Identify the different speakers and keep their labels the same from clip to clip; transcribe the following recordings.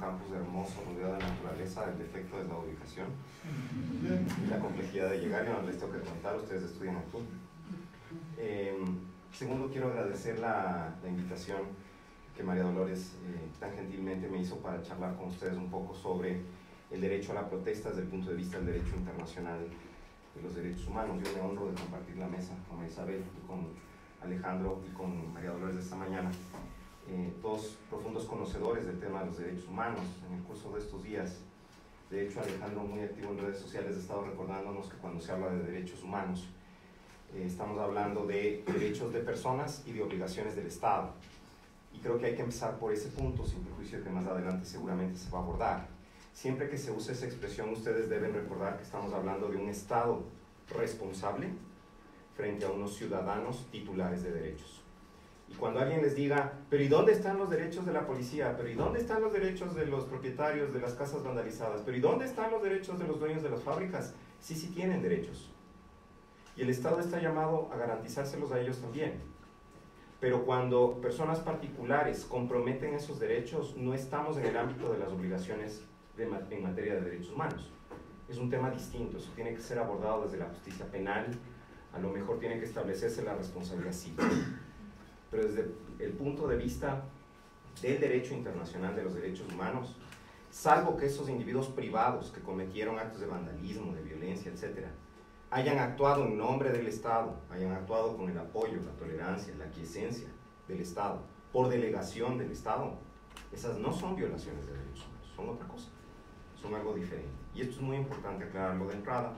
Speaker 1: campus hermoso, rodeado de naturaleza. El defecto es la ubicación y la complejidad de llegar. Yo no les tengo que contar, ustedes estudian aquí. Segundo, quiero agradecer la invitación que María Dolores tan gentilmente me hizo para charlar con ustedes un poco sobre el derecho a la protesta desde el punto de vista del derecho internacional de los derechos humanos. Yo me honro de compartir la mesa con Isabel y con Alejandro y con María Dolores de esta mañana, todos profundos conocedores del tema de los derechos humanos. En el curso de estos días, de hecho, Alejandro, muy activo en redes sociales, ha estado recordándonos que cuando se habla de derechos humanos, estamos hablando de derechos de personas y de obligaciones del Estado. Y creo que hay que empezar por ese punto, sin perjuicio de que más adelante seguramente se va a abordar. Siempre que se use esa expresión, ustedes deben recordar que estamos hablando de un Estado responsable frente a unos ciudadanos titulares de derechos. Y cuando alguien les diga, pero ¿y dónde están los derechos de la policía? ¿Pero y dónde están los derechos de los propietarios de las casas vandalizadas? ¿Pero y dónde están los derechos de los dueños de las fábricas? Sí, sí tienen derechos. Y el Estado está llamado a garantizárselos a ellos también. Pero cuando personas particulares comprometen esos derechos, no estamos en el ámbito de las obligaciones en materia de derechos humanos. Es un tema distinto, eso tiene que ser abordado desde la justicia penal, a lo mejor tiene que establecerse la responsabilidad civil. Pero desde el punto de vista del derecho internacional de los derechos humanos, salvo que esos individuos privados que cometieron actos de vandalismo, de violencia, etc., hayan actuado en nombre del Estado, hayan actuado con el apoyo, la tolerancia, la aquiescencia del Estado, por delegación del Estado, esas no son violaciones de derechos humanos, son otra cosa, son algo diferente. Y esto es muy importante aclararlo de entrada,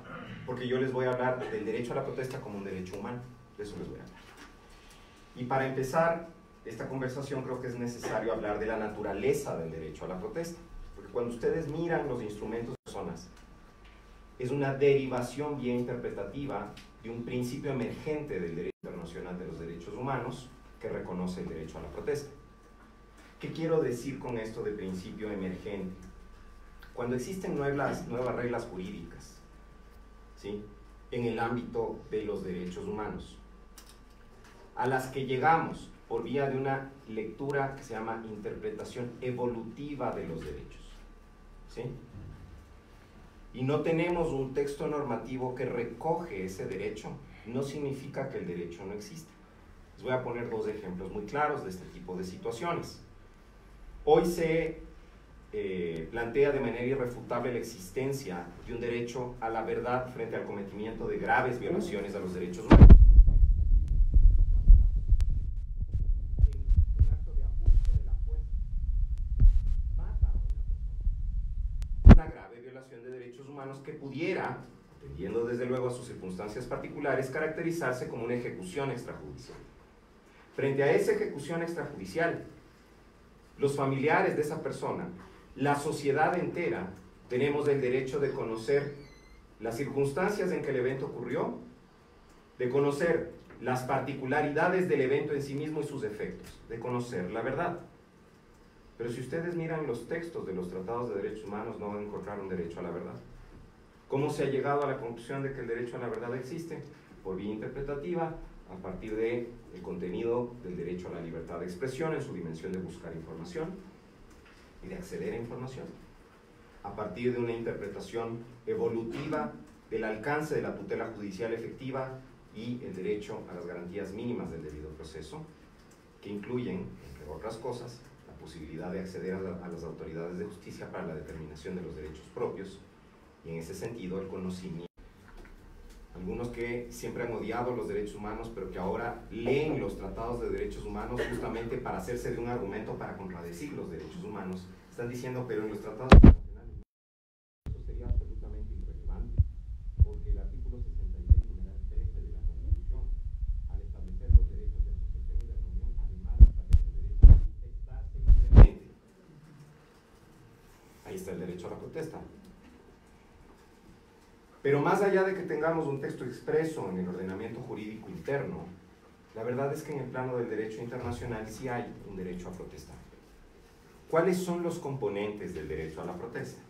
Speaker 1: porque yo les voy a hablar del derecho a la protesta como un derecho humano, de eso les voy a hablar. Y para empezar esta conversación creo que es necesario hablar de la naturaleza del derecho a la protesta, porque cuando ustedes miran los instrumentos de personas, es una derivación bien interpretativa de un principio emergente del derecho internacional de los derechos humanos que reconoce el derecho a la protesta. ¿Qué quiero decir con esto de principio emergente? Cuando existen nuevas reglas jurídicas, ¿sí?, en el ámbito de los derechos humanos, a las que llegamos por vía de una lectura que se llama interpretación evolutiva de los derechos, ¿sí?, y no tenemos un texto normativo que recoge ese derecho, no significa que el derecho no exista. Les voy a poner dos ejemplos muy claros de este tipo de situaciones. Hoy se plantea de manera irrefutable la existencia de un derecho a la verdad frente al cometimiento de graves violaciones a los derechos humanos. De derechos humanos que pudiera, atendiendo desde luego a sus circunstancias particulares, caracterizarse como una ejecución extrajudicial. Frente a esa ejecución extrajudicial, los familiares de esa persona, la sociedad entera, tenemos el derecho de conocer las circunstancias en que el evento ocurrió, de conocer las particularidades del evento en sí mismo y sus efectos, de conocer la verdad. Pero si ustedes miran los textos de los tratados de derechos humanos, no van a encontrar un derecho a la verdad. ¿Cómo se ha llegado a la conclusión de que el derecho a la verdad existe? Por vía interpretativa, a partir del contenido del derecho a la libertad de expresión en su dimensión de buscar información y de acceder a información. A partir de una interpretación evolutiva del alcance de la tutela judicial efectiva y el derecho a las garantías mínimas del debido proceso, que incluyen, entre otras cosas, posibilidad de acceder a las autoridades de justicia para la determinación de los derechos propios y en ese sentido el conocimiento. Algunos que siempre han odiado los derechos humanos pero que ahora leen los tratados de derechos humanos justamente para hacerse de un argumento para contradecir los derechos humanos, están diciendo pero en los tratados internacionales eso sería absolutamente irrelevante porque el artículo 66 numeral 13 de la Constitución, al establecer los derechos de asociación y de reunión, además establece el derecho a manifestarse libremente. Ahí está el derecho a la protesta. Pero más allá de que tengamos un texto expreso en el ordenamiento jurídico interno, la verdad es que en el plano del derecho internacional sí hay un derecho a protestar. ¿Cuáles son los componentes del derecho a la protesta?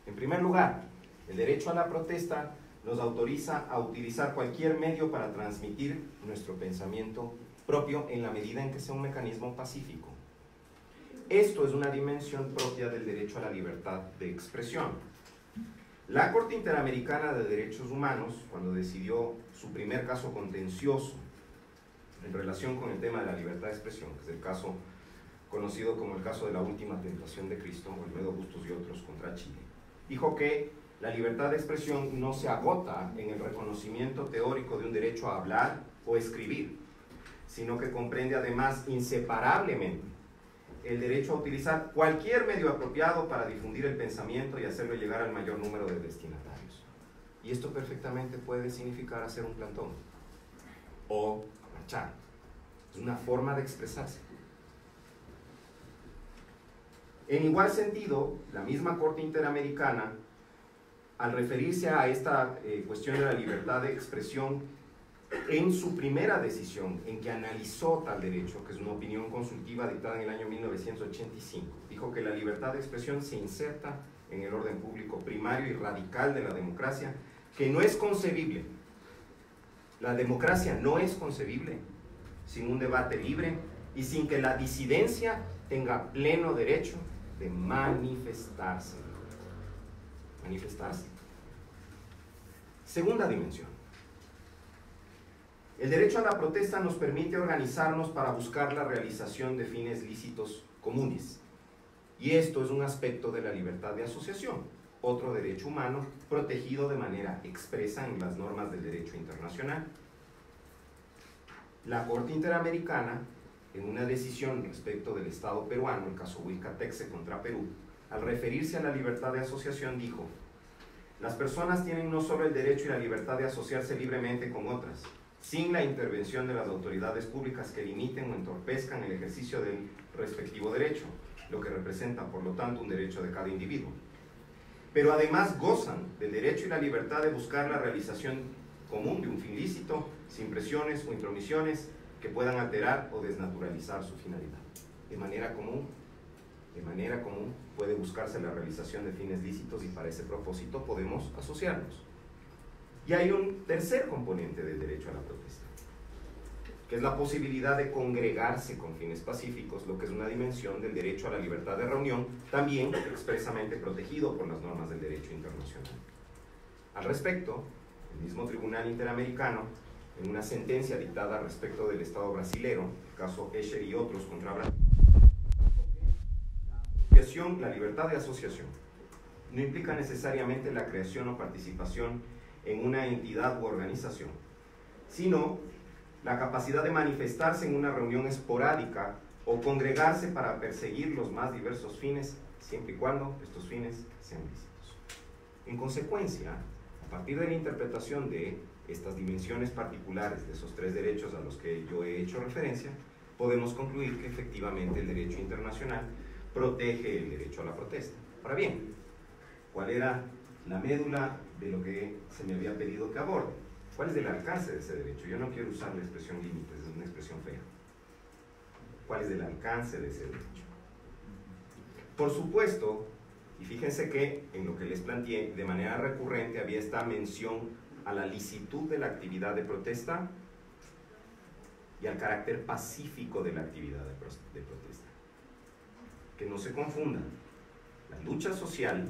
Speaker 1: En primer lugar, el derecho a la protesta nos autoriza a utilizar cualquier medio para transmitir nuestro pensamiento propio en la medida en que sea un mecanismo pacífico. Esto es una dimensión propia del derecho a la libertad de expresión. La Corte Interamericana de Derechos Humanos, cuando decidió su primer caso contencioso en relación con el tema de la libertad de expresión, que es el caso conocido como el caso de la última tentación de Cristo, Olmedo Bustos y otros contra Chile, dijo que la libertad de expresión no se agota en el reconocimiento teórico de un derecho a hablar o escribir, sino que comprende además inseparablemente el derecho a utilizar cualquier medio apropiado para difundir el pensamiento y hacerlo llegar al mayor número de destinatarios. Y esto perfectamente puede significar hacer un plantón o marchar. Es una forma de expresarse. En igual sentido, la misma Corte Interamericana, al referirse a esta cuestión de la libertad de expresión, en su primera decisión en que analizó tal derecho, que es una opinión consultiva dictada en el año 1985, dijo que la libertad de expresión se inserta en el orden público primario y radical de la democracia, que no es concebible. La democracia no es concebible sin un debate libre y sin que la disidencia tenga pleno derecho de manifestarse. Manifestarse. Segunda dimensión. El derecho a la protesta nos permite organizarnos para buscar la realización de fines lícitos comunes. Y esto es un aspecto de la libertad de asociación, otro derecho humano protegido de manera expresa en las normas del derecho internacional. La Corte Interamericana, en una decisión respecto del Estado peruano, el caso Huilcatexe contra Perú, al referirse a la libertad de asociación dijo: las personas tienen no solo el derecho y la libertad de asociarse libremente con otras, sin la intervención de las autoridades públicas que limiten o entorpezcan el ejercicio del respectivo derecho, lo que representa, por lo tanto, un derecho de cada individuo. Pero además gozan del derecho y la libertad de buscar la realización común de un fin lícito, sin presiones o intromisiones que puedan alterar o desnaturalizar su finalidad. De manera común puede buscarse la realización de fines lícitos y para ese propósito podemos asociarnos. Y hay un tercer componente del derecho a la protesta, que es la posibilidad de congregarse con fines pacíficos, lo que es una dimensión del derecho a la libertad de reunión, también expresamente protegido por las normas del derecho internacional. Al respecto, el mismo Tribunal Interamericano, en una sentencia dictada respecto del Estado brasilero, el caso Escher y otros contra Brasil, la libertad de asociación no implica necesariamente la creación o participación en una entidad u organización, sino la capacidad de manifestarse en una reunión esporádica o congregarse para perseguir los más diversos fines, siempre y cuando estos fines sean lícitos. En consecuencia, a partir de la interpretación de estas dimensiones particulares de esos tres derechos a los que yo he hecho referencia, podemos concluir que efectivamente el derecho internacional protege el derecho a la protesta. Ahora bien, ¿cuál era la médula de lo que se me había pedido que aborde? ¿Cuál es el alcance de ese derecho? Yo no quiero usar la expresión límites, es una expresión fea. ¿Cuál es el alcance de ese derecho? Por supuesto, y fíjense que en lo que les planteé, de manera recurrente había esta mención a la licitud de la actividad de protesta y al carácter pacífico de la actividad de protesta. Que no se confunda, la lucha social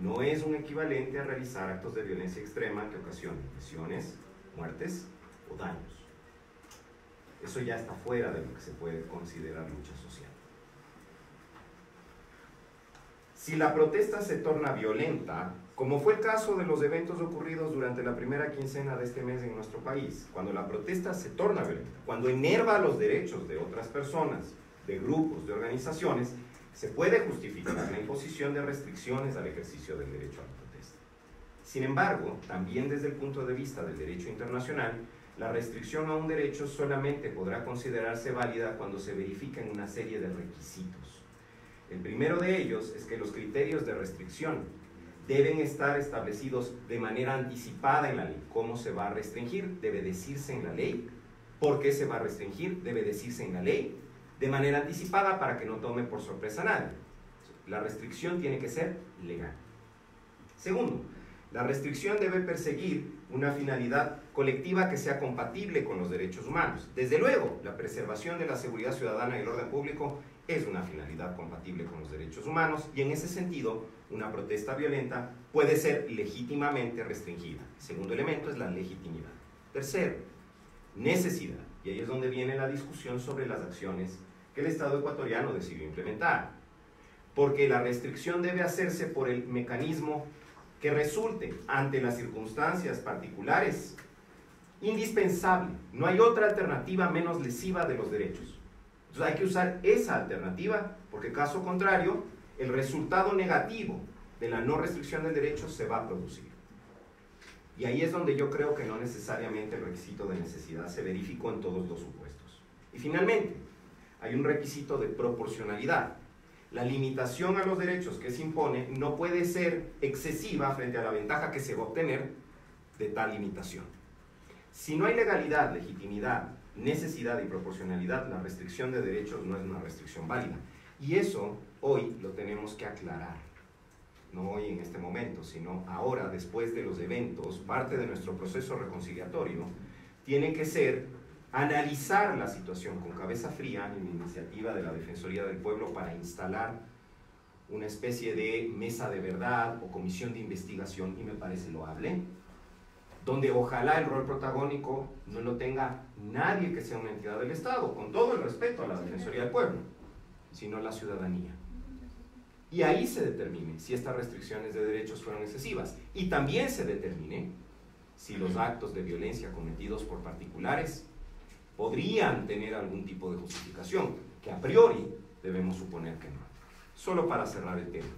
Speaker 1: no es un equivalente a realizar actos de violencia extrema que ocasionen lesiones, muertes o daños. Eso ya está fuera de lo que se puede considerar lucha social. Si la protesta se torna violenta, como fue el caso de los eventos ocurridos durante la primera quincena de este mes en nuestro país, cuando la protesta se torna violenta, cuando enerva los derechos de otras personas, de grupos, de organizaciones, se puede justificar la imposición de restricciones al ejercicio del derecho a la protesta. Sin embargo, también desde el punto de vista del derecho internacional, la restricción a un derecho solamente podrá considerarse válida cuando se verifiquen una serie de requisitos. El primero de ellos es que los criterios de restricción deben estar establecidos de manera anticipada en la ley. ¿Cómo se va a restringir? Debe decirse en la ley. ¿Por qué se va a restringir? Debe decirse en la ley. De manera anticipada para que no tome por sorpresa a nadie. La restricción tiene que ser legal. Segundo, la restricción debe perseguir una finalidad colectiva que sea compatible con los derechos humanos. Desde luego, la preservación de la seguridad ciudadana y el orden público es una finalidad compatible con los derechos humanos y en ese sentido una protesta violenta puede ser legítimamente restringida. El segundo elemento es la legitimidad. Tercero, necesidad. Y ahí es donde viene la discusión sobre las acciones que el Estado ecuatoriano decidió implementar. Porque la restricción debe hacerse por el mecanismo que resulte ante las circunstancias particulares indispensable. No hay otra alternativa menos lesiva de los derechos. Entonces hay que usar esa alternativa porque caso contrario el resultado negativo de la no restricción del derecho se va a producir. Y ahí es donde yo creo que no necesariamente el requisito de necesidad se verificó en todos los supuestos. Y finalmente, hay un requisito de proporcionalidad. La limitación a los derechos que se impone no puede ser excesiva frente a la ventaja que se va a obtener de tal limitación. Si no hay legalidad, legitimidad, necesidad y proporcionalidad, la restricción de derechos no es una restricción válida. Y eso hoy lo tenemos que aclarar. No hoy en este momento, sino ahora, después de los eventos, parte de nuestro proceso reconciliatorio tiene que ser analizar la situación con cabeza fría en la iniciativa de la Defensoría del Pueblo para instalar una especie de mesa de verdad o comisión de investigación, y me parece loable, donde ojalá el rol protagónico no lo tenga nadie que sea una entidad del Estado, con todo el respeto a la Defensoría del Pueblo, sino la ciudadanía. Y ahí se determine si estas restricciones de derechos fueron excesivas, y también se determine si los actos de violencia cometidos por particulares podrían tener algún tipo de justificación, que a priori debemos suponer que no. Solo para cerrar el tema.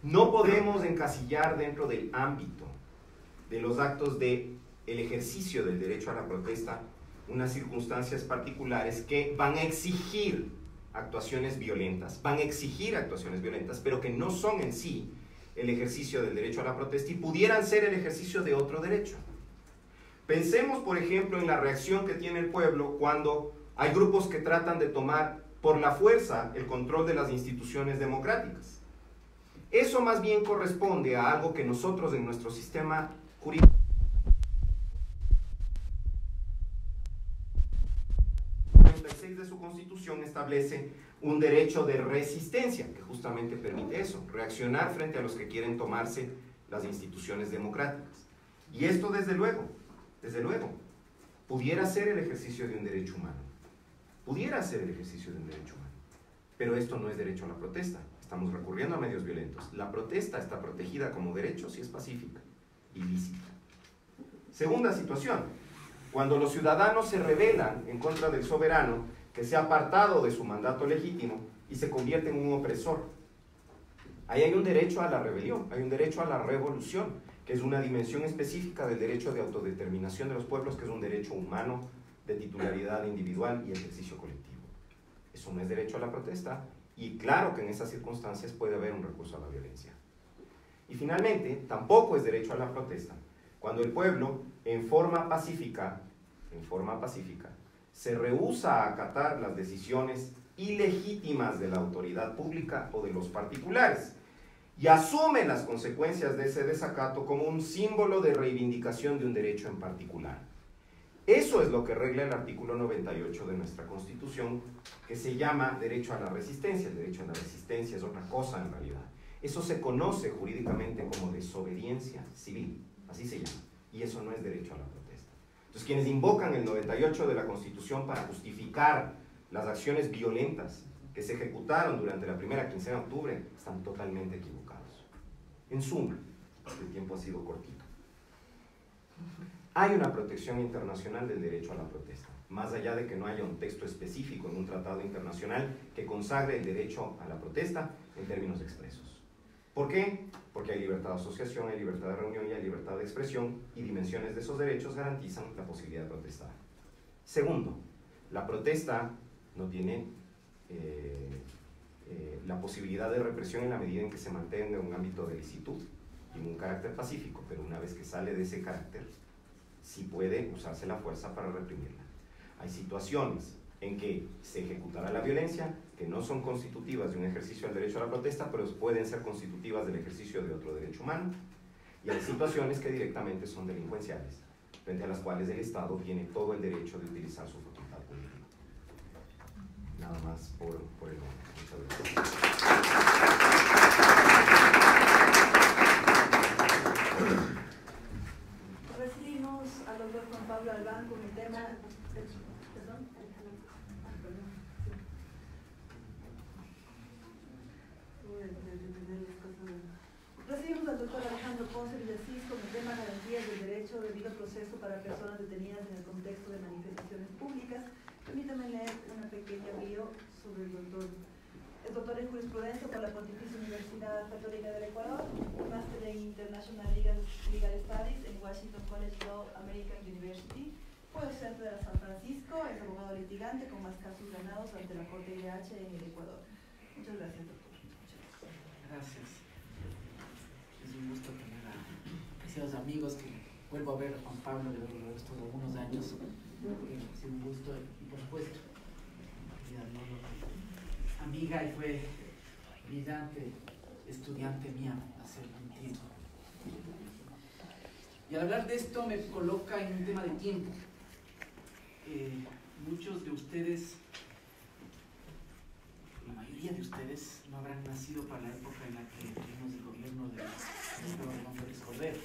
Speaker 1: No podemos encasillar dentro del ámbito de los actos del ejercicio del derecho a la protesta unas circunstancias particulares que van a exigir actuaciones violentas, pero que no son en sí el ejercicio del derecho a la protesta y pudieran ser el ejercicio de otro derecho. Pensemos, por ejemplo, en la reacción que tiene el pueblo cuando hay grupos que tratan de tomar por la fuerza el control de las instituciones democráticas. Eso más bien corresponde a algo que nosotros en nuestro sistema jurídico de su Constitución establece un derecho de resistencia que justamente permite eso, reaccionar frente a los que quieren tomarse las instituciones democráticas. Y esto desde luego, pudiera ser el ejercicio de un derecho humano, pero esto no es derecho a la protesta, estamos recurriendo a medios violentos. La protesta está protegida como derecho si es pacífica y lícita. Segunda situación, cuando los ciudadanos se rebelan en contra del soberano que se ha apartado de su mandato legítimo y se convierte en un opresor. Ahí hay un derecho a la rebelión, hay un derecho a la revolución, que es una dimensión específica del derecho de autodeterminación de los pueblos, que es un derecho humano de titularidad individual y ejercicio colectivo. Eso no es derecho a la protesta, y claro que en esas circunstancias puede haber un recurso a la violencia. Y finalmente, tampoco es derecho a la protesta cuando el pueblo, en forma pacífica, se rehúsa a acatar las decisiones ilegítimas de la autoridad pública o de los particulares y asume las consecuencias de ese desacato como un símbolo de reivindicación de un derecho en particular. Eso es lo que regla el artículo 98 de nuestra Constitución, que se llama derecho a la resistencia. El derecho a la resistencia es otra cosa en realidad. Eso se conoce jurídicamente como desobediencia civil, así se llama, y eso no es derecho a la protesta. Entonces, quienes invocan el 98 de la Constitución para justificar las acciones violentas que se ejecutaron durante la primera quincena de octubre están totalmente equivocados. En suma, el tiempo ha sido cortito. Hay una protección internacional del derecho a la protesta, más allá de que no haya un texto específico en un tratado internacional que consagre el derecho a la protesta en términos expresos. ¿Por qué? Porque hay libertad de asociación, hay libertad de reunión y hay libertad de expresión, y dimensiones de esos derechos garantizan la posibilidad de protestar. Segundo, la protesta no tiene la posibilidad de represión en la medida en que se mantenga en un ámbito de licitud y en un carácter pacífico, pero una vez que sale de ese carácter, sí puede usarse la fuerza para reprimirla. Hay situaciones en que se ejecutará la violencia que no son constitutivas de un ejercicio del derecho a la protesta, pero pueden ser constitutivas del ejercicio de otro derecho humano, y hay situaciones que directamente son delincuenciales, frente a las cuales el Estado tiene todo el derecho de utilizar su facultad política. nada más por el momento. Muchas gracias.
Speaker 2: Recibimos al doctor Juan Pablo Albán con el tema. Recibimos al doctor Alejandro Ponce Villasís con el tema garantías del derecho de debido proceso para personas detenidas en el contexto de manifestaciones públicas. Permítame leer una pequeña bio sobre el doctor. Es doctor en jurisprudencia por la Pontificia Universidad Católica del Ecuador, máster en International Legal Studies en Washington College Law American University. Fue docente de San Francisco, es abogado litigante con más casos ganados ante la Corte IDH en el Ecuador. Muchas gracias, doctor.
Speaker 3: Gracias. Es un gusto tener a apreciados amigos que vuelvo a ver a Juan Pablo luego de estos algunos años. Ha sido un gusto y por supuesto, amiga y fue brillante estudiante mía hace un tiempo. Y al hablar de esto me coloca en un tema de tiempo. Muchos de ustedes, la mayoría de ustedes, no habrán nacido para la época en la que tuvimos el gobierno de Don Félix Cordero.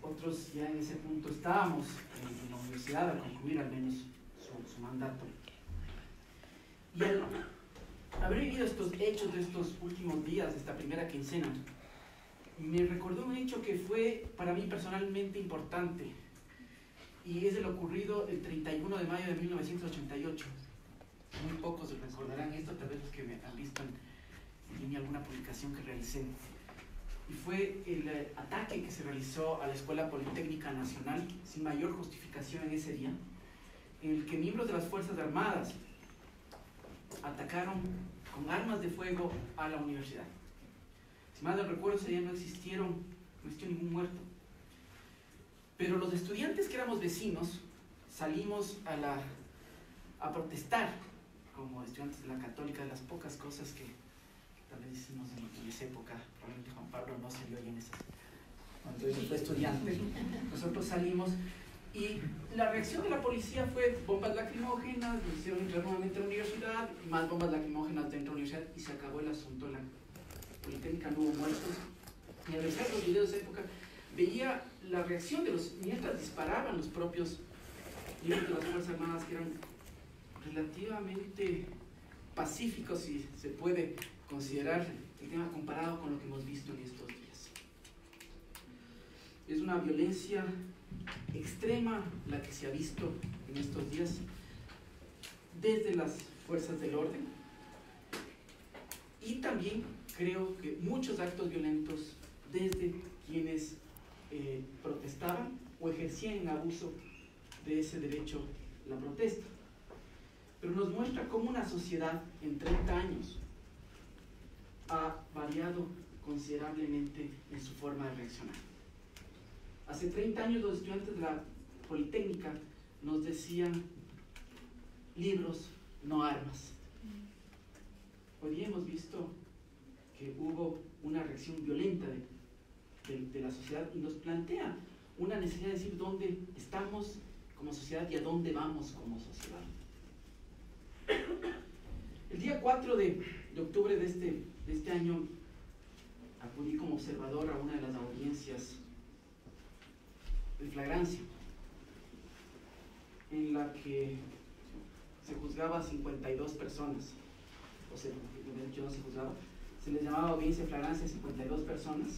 Speaker 3: Otros ya en ese punto estábamos en la universidad a concluir al menos su mandato. Y al haber vivido estos hechos de estos últimos días, de esta primera quincena, me recordó un hecho que fue para mí personalmente importante, y es el ocurrido el 31 de mayo de 1988. Muy pocos recordarán esto, tal vez los que me han visto en alguna publicación que realicé. Y fue el ataque que se realizó a la Escuela Politécnica Nacional, sin mayor justificación en ese día, en el que miembros de las Fuerzas Armadas atacaron con armas de fuego a la universidad. Si mal no recuerdo, ese día no existió ningún muerto. Pero los estudiantes que éramos vecinos salimos a protestar como estudiantes de la Católica, de las pocas cosas que tal vez hicimos en esa época. Probablemente Juan Pablo no salió ahí en esa, cuando él fue estudiante. Nosotros salimos y la reacción de la policía fue bombas lacrimógenas, nos hicieron entrar nuevamente a la universidad, más bombas lacrimógenas dentro de la universidad y se acabó el asunto. La Politécnica no hubo muertos. Y al revisar los videos de esa época veía la reacción de los, mientras disparaban los propios miembros de las Fuerzas Armadas, que eran relativamente pacíficos, si se puede considerar el tema comparado con lo que hemos visto en estos días. Es una violencia extrema la que se ha visto en estos días desde las fuerzas del orden, y también creo que muchos actos violentos desde quienes protestaban o ejercían en abuso de ese derecho, la protesta. Pero nos muestra cómo una sociedad en 30 años ha variado considerablemente en su forma de reaccionar. Hace 30 años los estudiantes de la Politécnica nos decían: libros, no armas. Hoy día hemos visto que hubo una reacción violenta de la sociedad y nos plantea una necesidad de decir dónde estamos como sociedad y a dónde vamos como sociedad. El día 4 de octubre de este año acudí como observador a una de las audiencias de flagrancia, en la que se juzgaba a 52 personas, o sea, de hecho no se juzgaba, se les llamaba audiencia de flagrancia a 52 personas,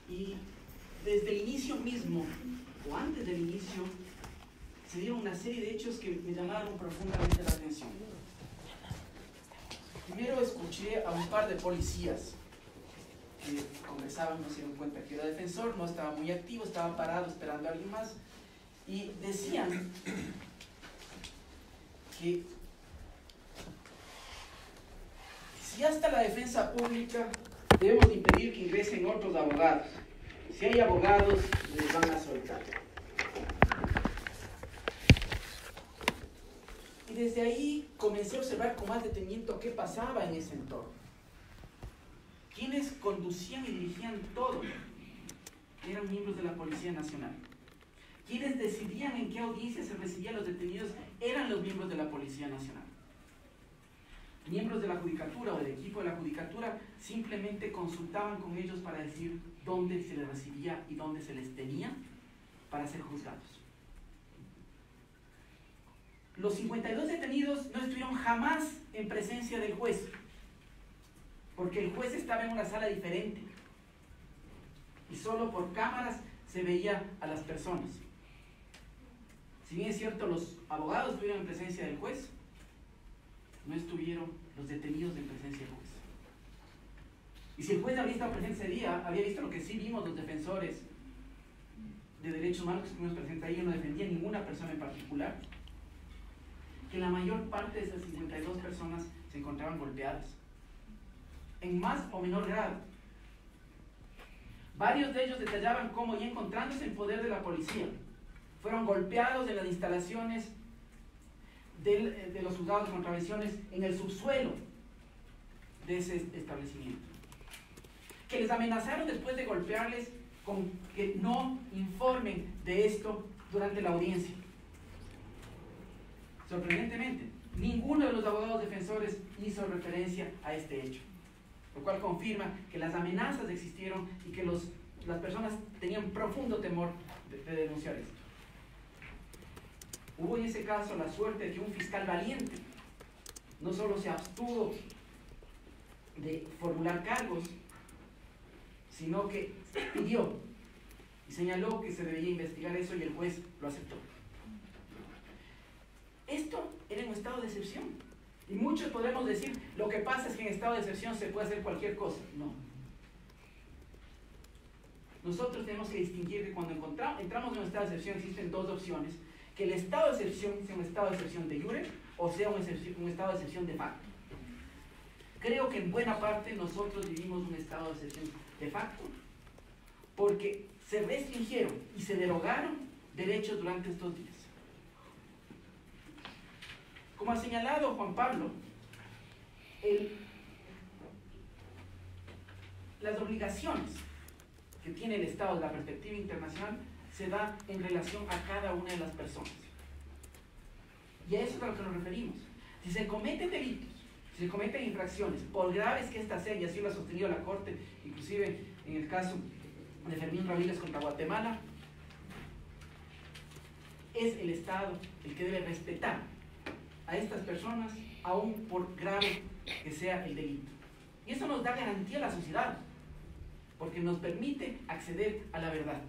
Speaker 3: y desde el inicio mismo, o antes del inicio, se dieron una serie de hechos que me llamaron profundamente la atención. Primero escuché a un par de policías que conversaban, no se dieron cuenta que era defensor, no estaba muy activo, estaba parado esperando a alguien más, y decían que si hasta la defensa pública debemos de impedir que ingresen otros abogados, si hay abogados les van a soltar. Y desde ahí comencé a observar con más detenimiento qué pasaba en ese entorno. Quienes conducían y dirigían todo eran miembros de la Policía Nacional. quienes decidían en qué audiencia se recibían los detenidos eran los miembros de la Policía Nacional. Miembros de la Judicatura o del equipo de la Judicatura simplemente consultaban con ellos para decir dónde se les recibía y dónde se les tenía para ser juzgados. Los 52 detenidos no estuvieron jamás en presencia del juez, porque el juez estaba en una sala diferente y solo por cámaras se veía a las personas. Si bien es cierto, los abogados estuvieron en presencia del juez, no estuvieron los detenidos en presencia del juez. Y si el juez había estado presente ese día, había visto lo que sí vimos los defensores de derechos humanos que estuvimos presentes ahí. Yo no defendía a ninguna persona en particular, que la mayor parte de esas 52 personas se encontraban golpeadas, en más o menor grado. Varios de ellos detallaban cómo, ya encontrándose en poder de la policía, fueron golpeados en las instalaciones de los juzgados de contravenciones en el subsuelo de ese establecimiento, que les amenazaron después de golpearles con que no informen de esto durante la audiencia. Sorprendentemente, ninguno de los abogados defensores hizo referencia a este hecho, lo cual confirma que las amenazas existieron y que las personas tenían profundo temor de denunciar esto. Hubo en ese caso la suerte de que un fiscal valiente no solo se abstuvo de formular cargos, sino que pidió y señaló que se debía investigar eso, y el juez lo aceptó. Esto era un estado de excepción. Y muchos podremos decir, lo que pasa es que en estado de excepción se puede hacer cualquier cosa. No. Nosotros tenemos que distinguir que cuando entramos en un estado de excepción existen dos opciones: que el estado de excepción sea un estado de excepción de jure o sea un estado de excepción de facto. Creo que en buena parte nosotros vivimos un estado de excepción de facto, porque se restringieron y se derogaron derechos durante estos días. Como ha señalado Juan Pablo, las obligaciones que tiene el Estado de la perspectiva internacional se da en relación a cada una de las personas. Y a eso es a lo que nos referimos. Si se cometen delitos, si se cometen infracciones, por graves que éstas sean, y así lo ha sostenido la Corte, inclusive en el caso de Fermín Ramírez contra Guatemala, es el Estado el que debe respetar a estas personas, aún por grave que sea el delito. Y eso nos da garantía a la sociedad, porque nos permite acceder a la verdad.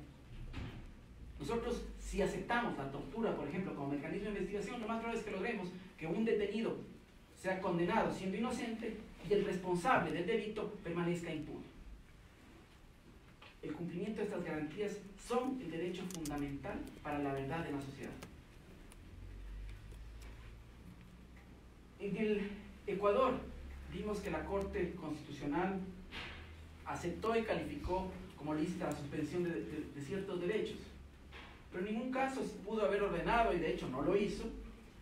Speaker 3: Nosotros, si aceptamos la tortura, por ejemplo, como mecanismo de investigación, lo más probable es que logremos que un detenido sea condenado siendo inocente y el responsable del delito permanezca impune. El cumplimiento de estas garantías son el derecho fundamental para la verdad de la sociedad. En el Ecuador vimos que la Corte Constitucional aceptó y calificó como lícita la suspensión de ciertos derechos, pero en ningún caso pudo haber ordenado, y de hecho no lo hizo,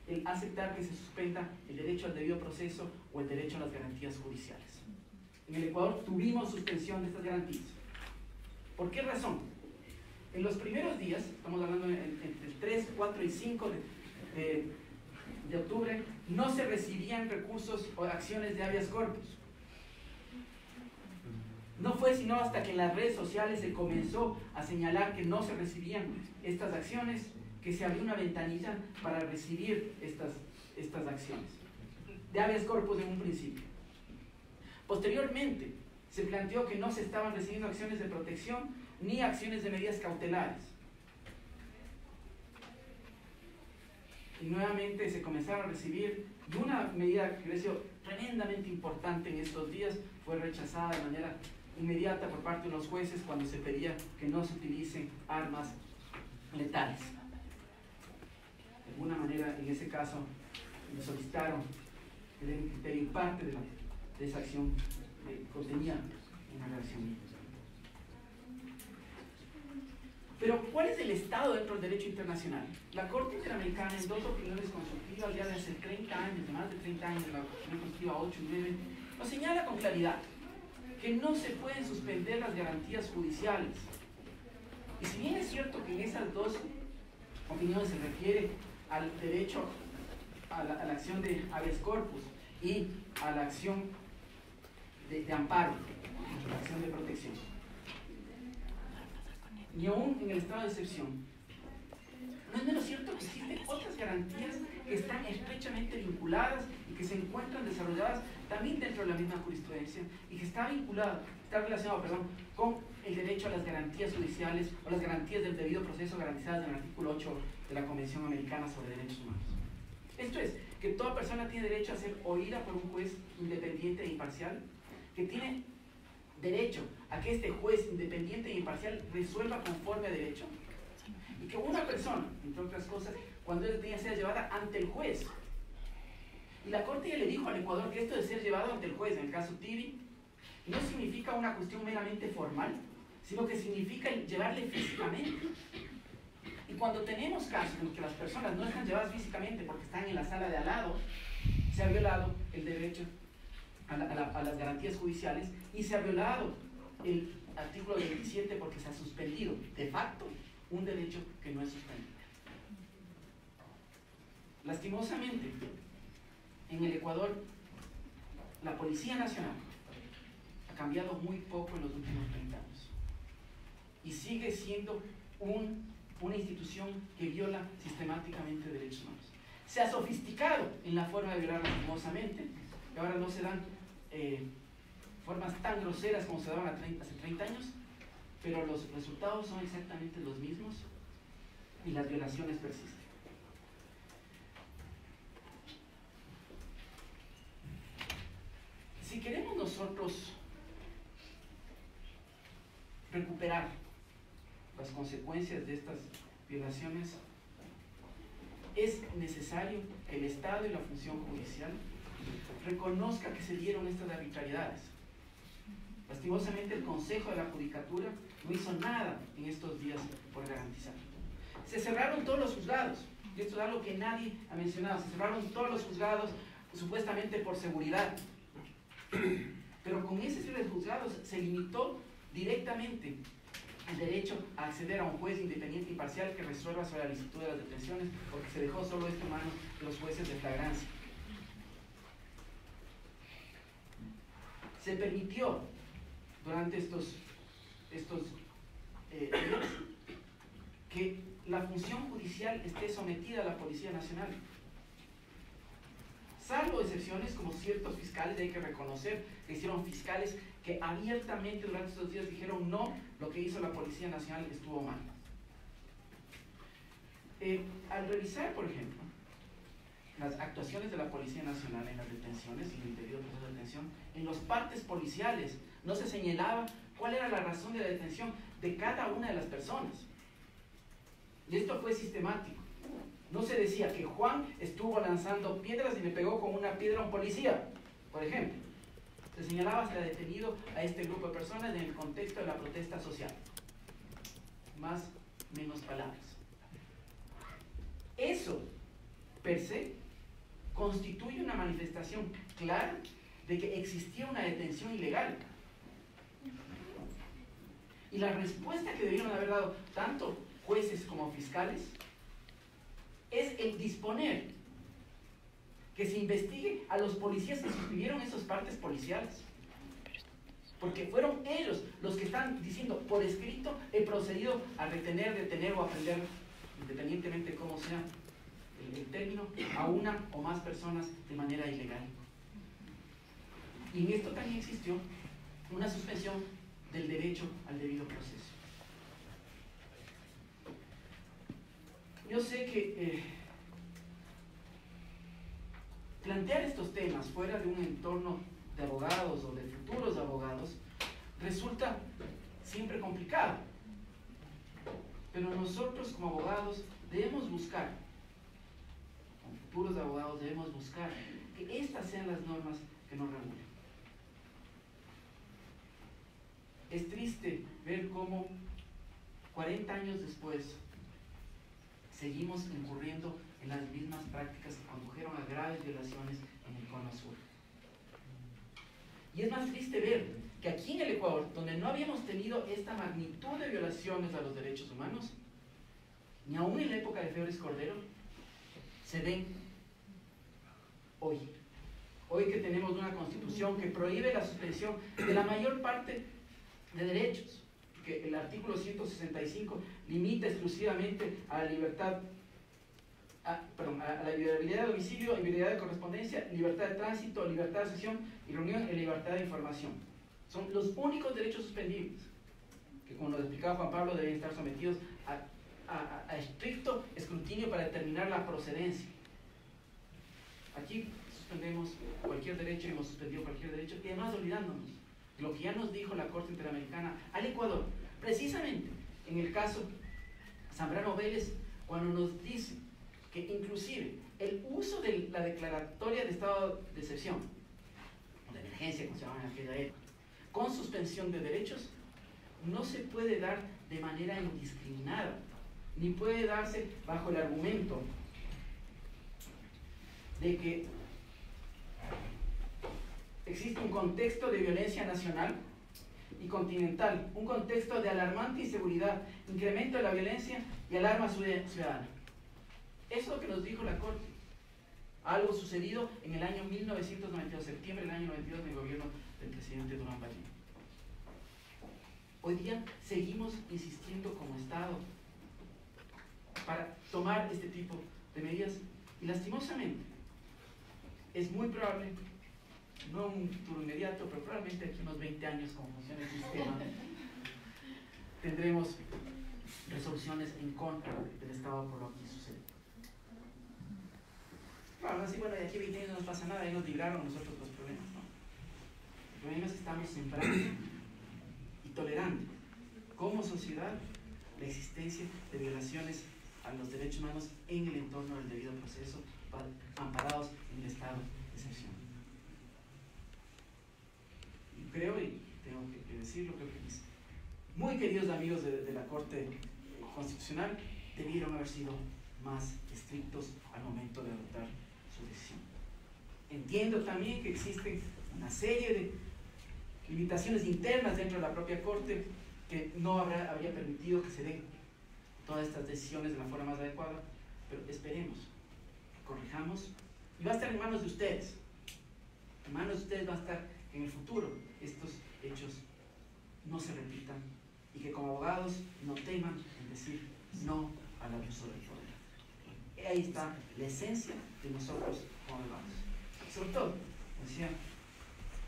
Speaker 3: el aceptar que se suspenda el derecho al debido proceso o el derecho a las garantías judiciales. En el Ecuador tuvimos suspensión de estas garantías. ¿Por qué razón? En los primeros días, estamos hablando entre el 3, 4 y 5 de octubre, no se recibían recursos o acciones de habeas corpus. No fue sino hasta que en las redes sociales se comenzó a señalar que no se recibían estas acciones que se abrió una ventanilla para recibir estas acciones de habeas corpus en un principio. Posteriormente se planteó que no se estaban recibiendo acciones de protección ni acciones de medidas cautelares. Y nuevamente se comenzaron a recibir, y una medida que pareció tremendamente importante en estos días fue rechazada de manera inmediata por parte de los jueces cuando se pedía que no se utilicen armas letales. De alguna manera, en ese caso, le solicitaron que den un criterio parte de esa acción que contenía una reacción. Pero, ¿cuál es el Estado dentro del derecho internacional? La Corte Interamericana, en dos opiniones consultivas ya de hace 30 años, de más de 30 años, de la opinión consultiva 8 y 9, nos señala con claridad que no se pueden suspender las garantías judiciales. Y si bien es cierto que en esas dos opinión se refiere al derecho a la acción de habeas corpus y a la acción de amparo, la acción de protección. Y aún en el estado de excepción, no es menos cierto que existen otras garantías que están estrechamente vinculadas y que se encuentran desarrolladas también dentro de la misma jurisprudencia y que está relacionado con el derecho a las garantías judiciales o las garantías del debido proceso garantizadas en el artículo 8 de la Convención Americana sobre Derechos Humanos. Esto es, que toda persona tiene derecho a ser oída por un juez independiente e imparcial, que tiene derecho a que este juez independiente e imparcial resuelva conforme a derecho, y que una persona, entre otras cosas, cuando es detenida sea llevada ante el juez. Y la Corte ya le dijo al Ecuador que esto de ser llevado ante el juez, en el caso Tibi, no significa una cuestión meramente formal, sino que significa llevarle físicamente. Y cuando tenemos casos en que las personas no están llevadas físicamente porque están en la sala de al lado, se ha violado el derecho a las garantías judiciales y se ha violado el artículo 27 porque se ha suspendido de facto un derecho que no es suspendido. Lastimosamente, en el Ecuador, la Policía Nacional ha cambiado muy poco en los últimos 30 años y sigue siendo una institución que viola sistemáticamente derechos humanos. Se ha sofisticado en la forma de violar lastimosamente, que ahora no se dan formas tan groseras como se daban hace 30 años, pero los resultados son exactamente los mismos y las violaciones persisten. Si queremos nosotros recuperar las consecuencias de estas violaciones, es necesario que el Estado y la función judicial reconozca que se dieron estas arbitrariedades. Lastimosamente, el Consejo de la Judicatura no hizo nada en estos días por garantizar. Se cerraron todos los juzgados, y esto es algo que nadie ha mencionado. Se cerraron todos los juzgados supuestamente por seguridad, pero con ese cierre de juzgados se limitó directamente el derecho a acceder a un juez independiente y imparcial que resuelva sobre la licitud de las detenciones, porque se dejó solo esto en manos de los jueces de flagrancia. Se permitió durante estos días que la función judicial esté sometida a la Policía Nacional, salvo excepciones como ciertos fiscales, y hay que reconocer que hicieron fiscales que abiertamente durante estos días dijeron no, lo que hizo la Policía Nacional estuvo mal. Al revisar, por ejemplo, las actuaciones de la Policía Nacional en las detenciones y en el debido proceso de detención, en los partes policiales no se señalaba cuál era la razón de la detención de cada una de las personas. Y esto fue sistemático. No se decía que Juan estuvo lanzando piedras y le pegó con una piedra a un policía, por ejemplo. Se señalaba se ha detenido a este grupo de personas en el contexto de la protesta social. Más, menos palabras. Eso, per se, constituye una manifestación clara de que existía una detención ilegal. Y la respuesta que debieron haber dado tanto jueces como fiscales es el disponer que se investigue a los policías que suscribieron esos partes policiales. Porque fueron ellos los que están diciendo por escrito: he procedido a retener, detener o aprender, independientemente de cómo sea el término, a una o más personas de manera ilegal. Y en esto también existió una suspensión del derecho al debido proceso. Yo sé que plantear estos temas fuera de un entorno de abogados o de futuros abogados resulta siempre complicado. Pero nosotros como abogados debemos buscar, como futuros abogados debemos buscar que estas sean las normas que nos regulen. Es triste ver cómo 40 años después seguimos incurriendo en las mismas prácticas que condujeron a graves violaciones en el Cono Sur. Y es más triste ver que aquí en el Ecuador, donde no habíamos tenido esta magnitud de violaciones a los derechos humanos, ni aún en la época de Febres Cordero, se den hoy. Hoy que tenemos una constitución que prohíbe la suspensión de la mayor parte de derechos, que el artículo 165 limita exclusivamente a la libertad, a la inviolabilidad de domicilio, inviolabilidad de correspondencia, libertad de tránsito, libertad de asociación y reunión y libertad de información. Son los únicos derechos suspendibles, que como nos explicaba Juan Pablo, deben estar sometidos a estricto escrutinio para determinar la procedencia. Aquí suspendemos cualquier derecho, hemos suspendido cualquier derecho, y además olvidándonos de lo que ya nos dijo la Corte Interamericana al Ecuador, precisamente en el caso Zambrano Vélez, cuando nos dice que inclusive el uso de la declaratoria de estado de excepción, o de emergencia, como se llama en aquella época, con suspensión de derechos, no se puede dar de manera indiscriminada, ni puede darse bajo el argumento de que existe un contexto de violencia nacional y continental, un contexto de alarmante inseguridad, incremento de la violencia y alarma ciudadana. Eso es lo que nos dijo la Corte. Algo sucedido en el año 1992, septiembre del año 92, en el gobierno del presidente Durán Ballén. Hoy día seguimos insistiendo como Estado para tomar este tipo de medidas y lastimosamente es muy probable, no un futuro inmediato, pero probablemente aquí unos 20 años como funciona el sistema, tendremos resoluciones en contra del Estado por lo que sucede. Claro, así, bueno, de aquí a 20 años no nos pasa nada, ahí nos libraron nosotros los problemas, ¿no? El problema es que estamos sembrando y tolerando como sociedad la existencia de violaciones a los derechos humanos en el entorno del debido proceso, amparados en el estado de excepción. Y creo, y tengo que decirlo, creo que mis muy queridos amigos de la Corte Constitucional debieron haber sido más estrictos al momento de adoptar su decisión. Entiendo también que existen una serie de limitaciones internas dentro de la propia Corte que no habría permitido que se den todas estas decisiones de la forma más adecuada, pero esperemos, corrijamos, y va a estar en manos de ustedes. En manos de ustedes va a estar que en el futuro estos hechos no se repitan y que como abogados no teman en decir no al abuso del poder. Ahí está la esencia de nosotros como abogados. Sobre todo, decía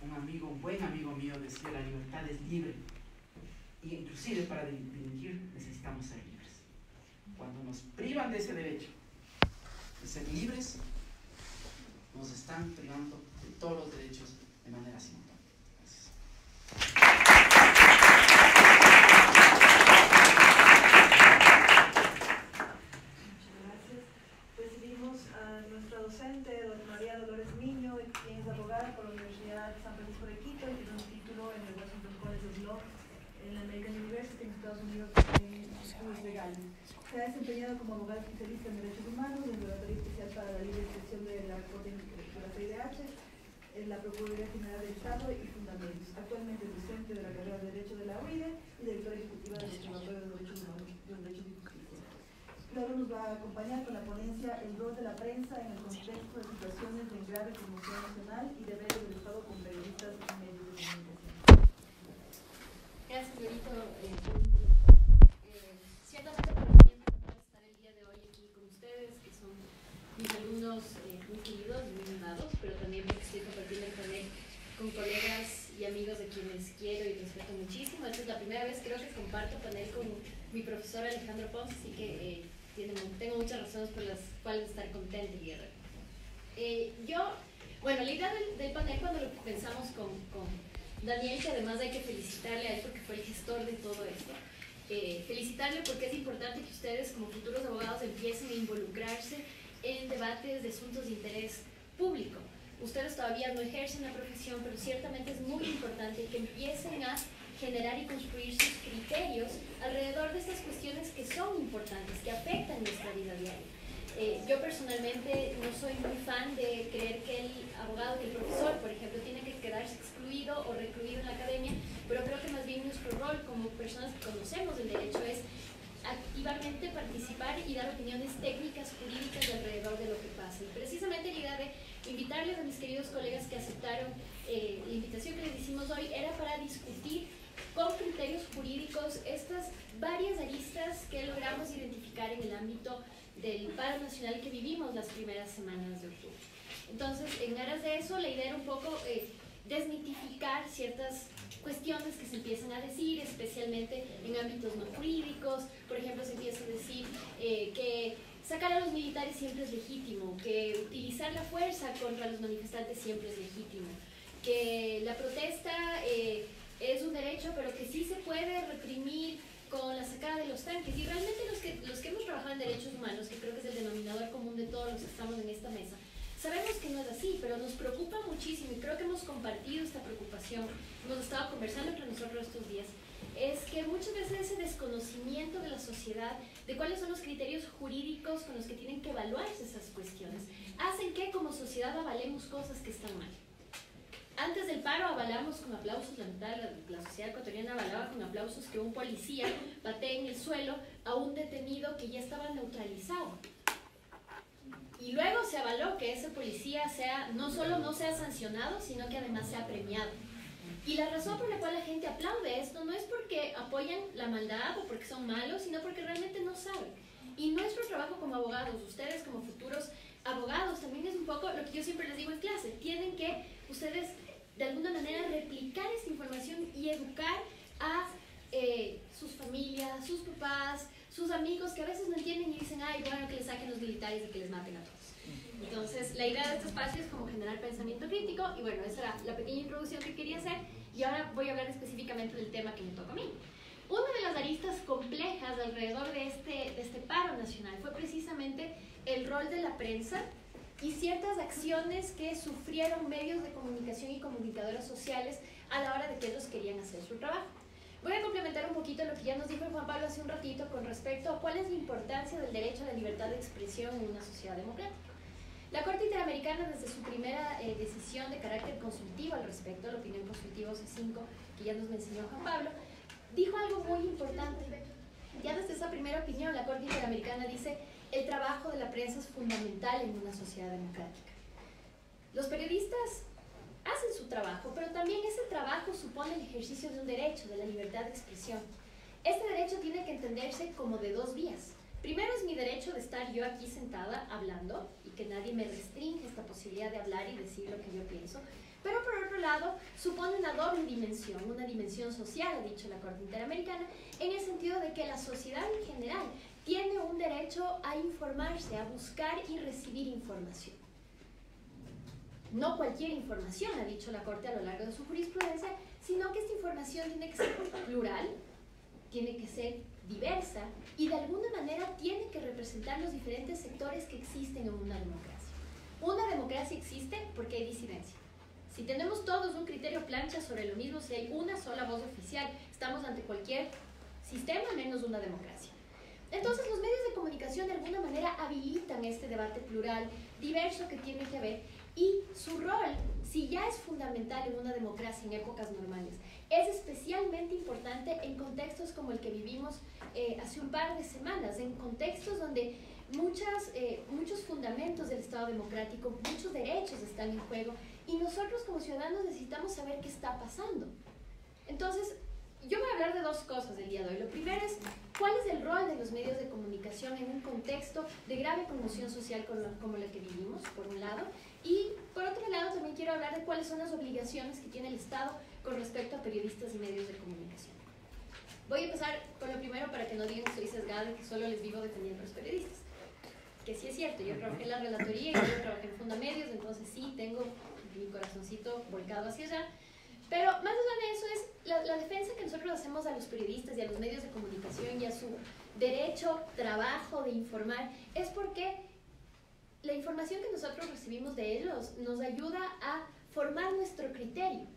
Speaker 3: un buen amigo mío, decía, la libertad es libre. Y inclusive para delinquir necesitamos ser libres. Cuando nos privan de ese derecho de ser libres, nos están privando de todos los derechos de manera simultánea. Gracias.
Speaker 2: Muchas gracias. Recibimos a nuestra docente, María Dolores Miño, quien es abogada por la Universidad de San Francisco de Quito y tiene un título en el Washington College of Law en la American University en Estados Unidos en estudios legales. Se ha desempeñado como abogada especialista en derechos humanos en el Laboratorio Especial para la Libre Expresión de la Corte de la CIDH, en la Procuraduría General del Estado y Fundamentos. Actualmente es docente de la carrera de Derecho de la UIDE y directora ejecutiva del Observatorio de Derechos Humanos de Derechos y Justicia. Luego nos va a acompañar con la ponencia El rol de la prensa en el contexto de situaciones de grave conmoción nacional y deberes del Estado con periodistas y medios de comunicación.
Speaker 4: Gracias, Benito. Ciertamente para mí es un honor estar el día de hoy aquí con ustedes, que son mis alumnos muy queridos, muy amados, pero también porque estoy compartiendo el panel con colegas y amigos de quienes quiero y respeto muchísimo. Esta es la primera vez creo que comparto panel con mi profesor Alejandro Pons, así que tengo muchas razones por las cuales estar contenta y guerrera. La idea del panel, cuando lo pensamos con Daniel, que además hay que felicitarle a él porque fue el gestor de todo esto, felicitarle porque es importante que ustedes como futuros abogados empiecen a involucrarse en debates de asuntos de interés público. Ustedes todavía no ejercen la profesión, pero ciertamente es muy importante que empiecen a generar y construir sus criterios alrededor de estas cuestiones que son importantes, que afectan nuestra vida diaria. Yo personalmente no soy muy fan de creer que el abogado, que el profesor, por ejemplo, tiene que quedarse excluido o recluido en la academia, pero creo que más bien nuestro rol como personas que conocemos el derecho es activamente participar y dar opiniones técnicas, jurídicas alrededor de lo que pasa. Y precisamente la idea de invitarles a mis queridos colegas que aceptaron la invitación que les hicimos hoy era para discutir con criterios jurídicos estas varias aristas que logramos identificar en el ámbito del paro nacional que vivimos las primeras semanas de octubre. Entonces, en aras de eso, la idea era un poco desmitificar ciertas cuestiones que se empiezan a decir, especialmente en ámbitos no jurídicos. Por ejemplo, se empieza a decir que sacar a los militares siempre es legítimo, que utilizar la fuerza contra los manifestantes siempre es legítimo, que la protesta es un derecho, pero que sí se puede reprimir con la sacada de los tanques. Y realmente los que hemos trabajado en derechos humanos, que creo que es el denominador común de todos los que estamos en esta mesa, sabemos que no es así, pero nos preocupa muchísimo, y creo que hemos compartido esta preocupación, hemos estado conversando entre nosotros estos días, es que muchas veces ese desconocimiento de la sociedad, de cuáles son los criterios jurídicos con los que tienen que evaluarse esas cuestiones, hacen que como sociedad avalemos cosas que están mal. Antes del paro avalamos con aplausos, la sociedad ecuatoriana avalaba con aplausos que un policía batee en el suelo a un detenido que ya estaba neutralizado. Y luego se avaló que ese policía no solo no sea sancionado, sino que además sea premiado. Y la razón por la cual la gente aplaude esto no es porque apoyan la maldad o porque son malos, sino porque realmente no saben. Y nuestro trabajo como abogados, ustedes como futuros abogados, también es un poco lo que yo siempre les digo en clase. Tienen que ustedes de alguna manera replicar esta información y educar a sus familias, sus papás, sus amigos, que a veces no entienden y dicen, ay, bueno, que les saquen los militares y que les maten a todos. Entonces, la idea de este espacio es como generar pensamiento crítico, y bueno, esa era la pequeña introducción que quería hacer, y ahora voy a hablar específicamente del tema que me toca a mí. Una de las aristas complejas alrededor de este paro nacional fue precisamente el rol de la prensa y ciertas acciones que sufrieron medios de comunicación y comunicadoras sociales a la hora de que ellos querían hacer su trabajo. Voy a complementar un poquito lo que ya nos dijo Juan Pablo hace un ratito con respecto a cuál es la importancia del derecho a la libertad de expresión en una sociedad democrática. La Corte Interamericana, desde su primera decisión de carácter consultivo al respecto, la opinión consultiva C5, que ya nos enseñó Juan Pablo, dijo algo muy importante. Ya desde esa primera opinión, la Corte Interamericana dice: el trabajo de la prensa es fundamental en una sociedad democrática. Los periodistas hacen su trabajo, pero también ese trabajo supone el ejercicio de un derecho, de la libertad de expresión. Este derecho tiene que entenderse como de dos vías. Primero es mi derecho de estar yo aquí sentada hablando y que nadie me restringe esta posibilidad de hablar y decir lo que yo pienso. Pero por otro lado, supone una doble dimensión, una dimensión social, ha dicho la Corte Interamericana, en el sentido de que la sociedad en general tiene un derecho a informarse, a buscar y recibir información. No cualquier información, ha dicho la Corte a lo largo de su jurisprudencia, sino que esta información tiene que ser plural, tiene que ser diversa y de alguna manera tiene que representar los diferentes sectores que existen en una democracia. Una democracia existe porque hay disidencia. Si tenemos todos un criterio plancha sobre lo mismo, si hay una sola voz oficial, estamos ante cualquier sistema menos una democracia. Entonces los medios de comunicación de alguna manera habilitan este debate plural, diverso que tiene que haber, y su rol, si ya es fundamental en una democracia en épocas normales, es especialmente importante en contextos como el que vivimos hace un par de semanas, en contextos donde muchos fundamentos del Estado democrático, muchos derechos están en juego, y nosotros como ciudadanos necesitamos saber qué está pasando. Entonces, yo voy a hablar de dos cosas el día de hoy. Lo primero es, ¿cuál es el rol de los medios de comunicación en un contexto de grave conmoción social como la que vivimos, por un lado? Y por otro lado, también quiero hablar de cuáles son las obligaciones que tiene el Estado con respecto a periodistas y medios de comunicación. Voy a empezar con lo primero para que no digan que soy sesgada y que solo les vivo defendiendo a los periodistas. Que sí es cierto, yo trabajé en la relatoría y yo trabajé en Fundamedios, entonces sí tengo mi corazoncito volcado hacia allá. Pero más allá de eso es la defensa que nosotros hacemos a los periodistas y a los medios de comunicación y a su derecho, trabajo de informar, es porque la información que nosotros recibimos de ellos nos ayuda a formar nuestro criterio.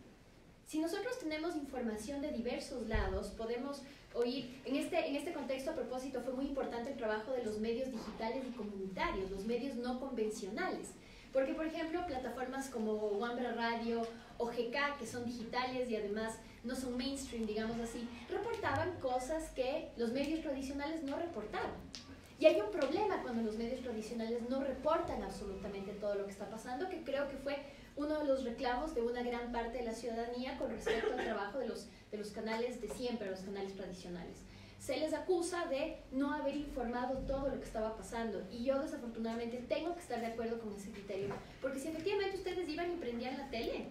Speaker 4: Si nosotros tenemos información de diversos lados, podemos oír, en este contexto a propósito fue muy importante el trabajo de los medios digitales y comunitarios, los medios no convencionales. Porque, por ejemplo, plataformas como Wambra Radio o GK, que son digitales y además no son mainstream, digamos así, reportaban cosas que los medios tradicionales no reportaban. Y hay un problema cuando los medios tradicionales no reportan absolutamente todo lo que está pasando, que creo que fue uno de los reclamos de una gran parte de la ciudadanía con respecto al trabajo de los canales de siempre, los canales tradicionales. Se les acusa de no haber informado todo lo que estaba pasando, y yo desafortunadamente tengo que estar de acuerdo con ese criterio, porque si efectivamente ustedes iban y prendían la tele,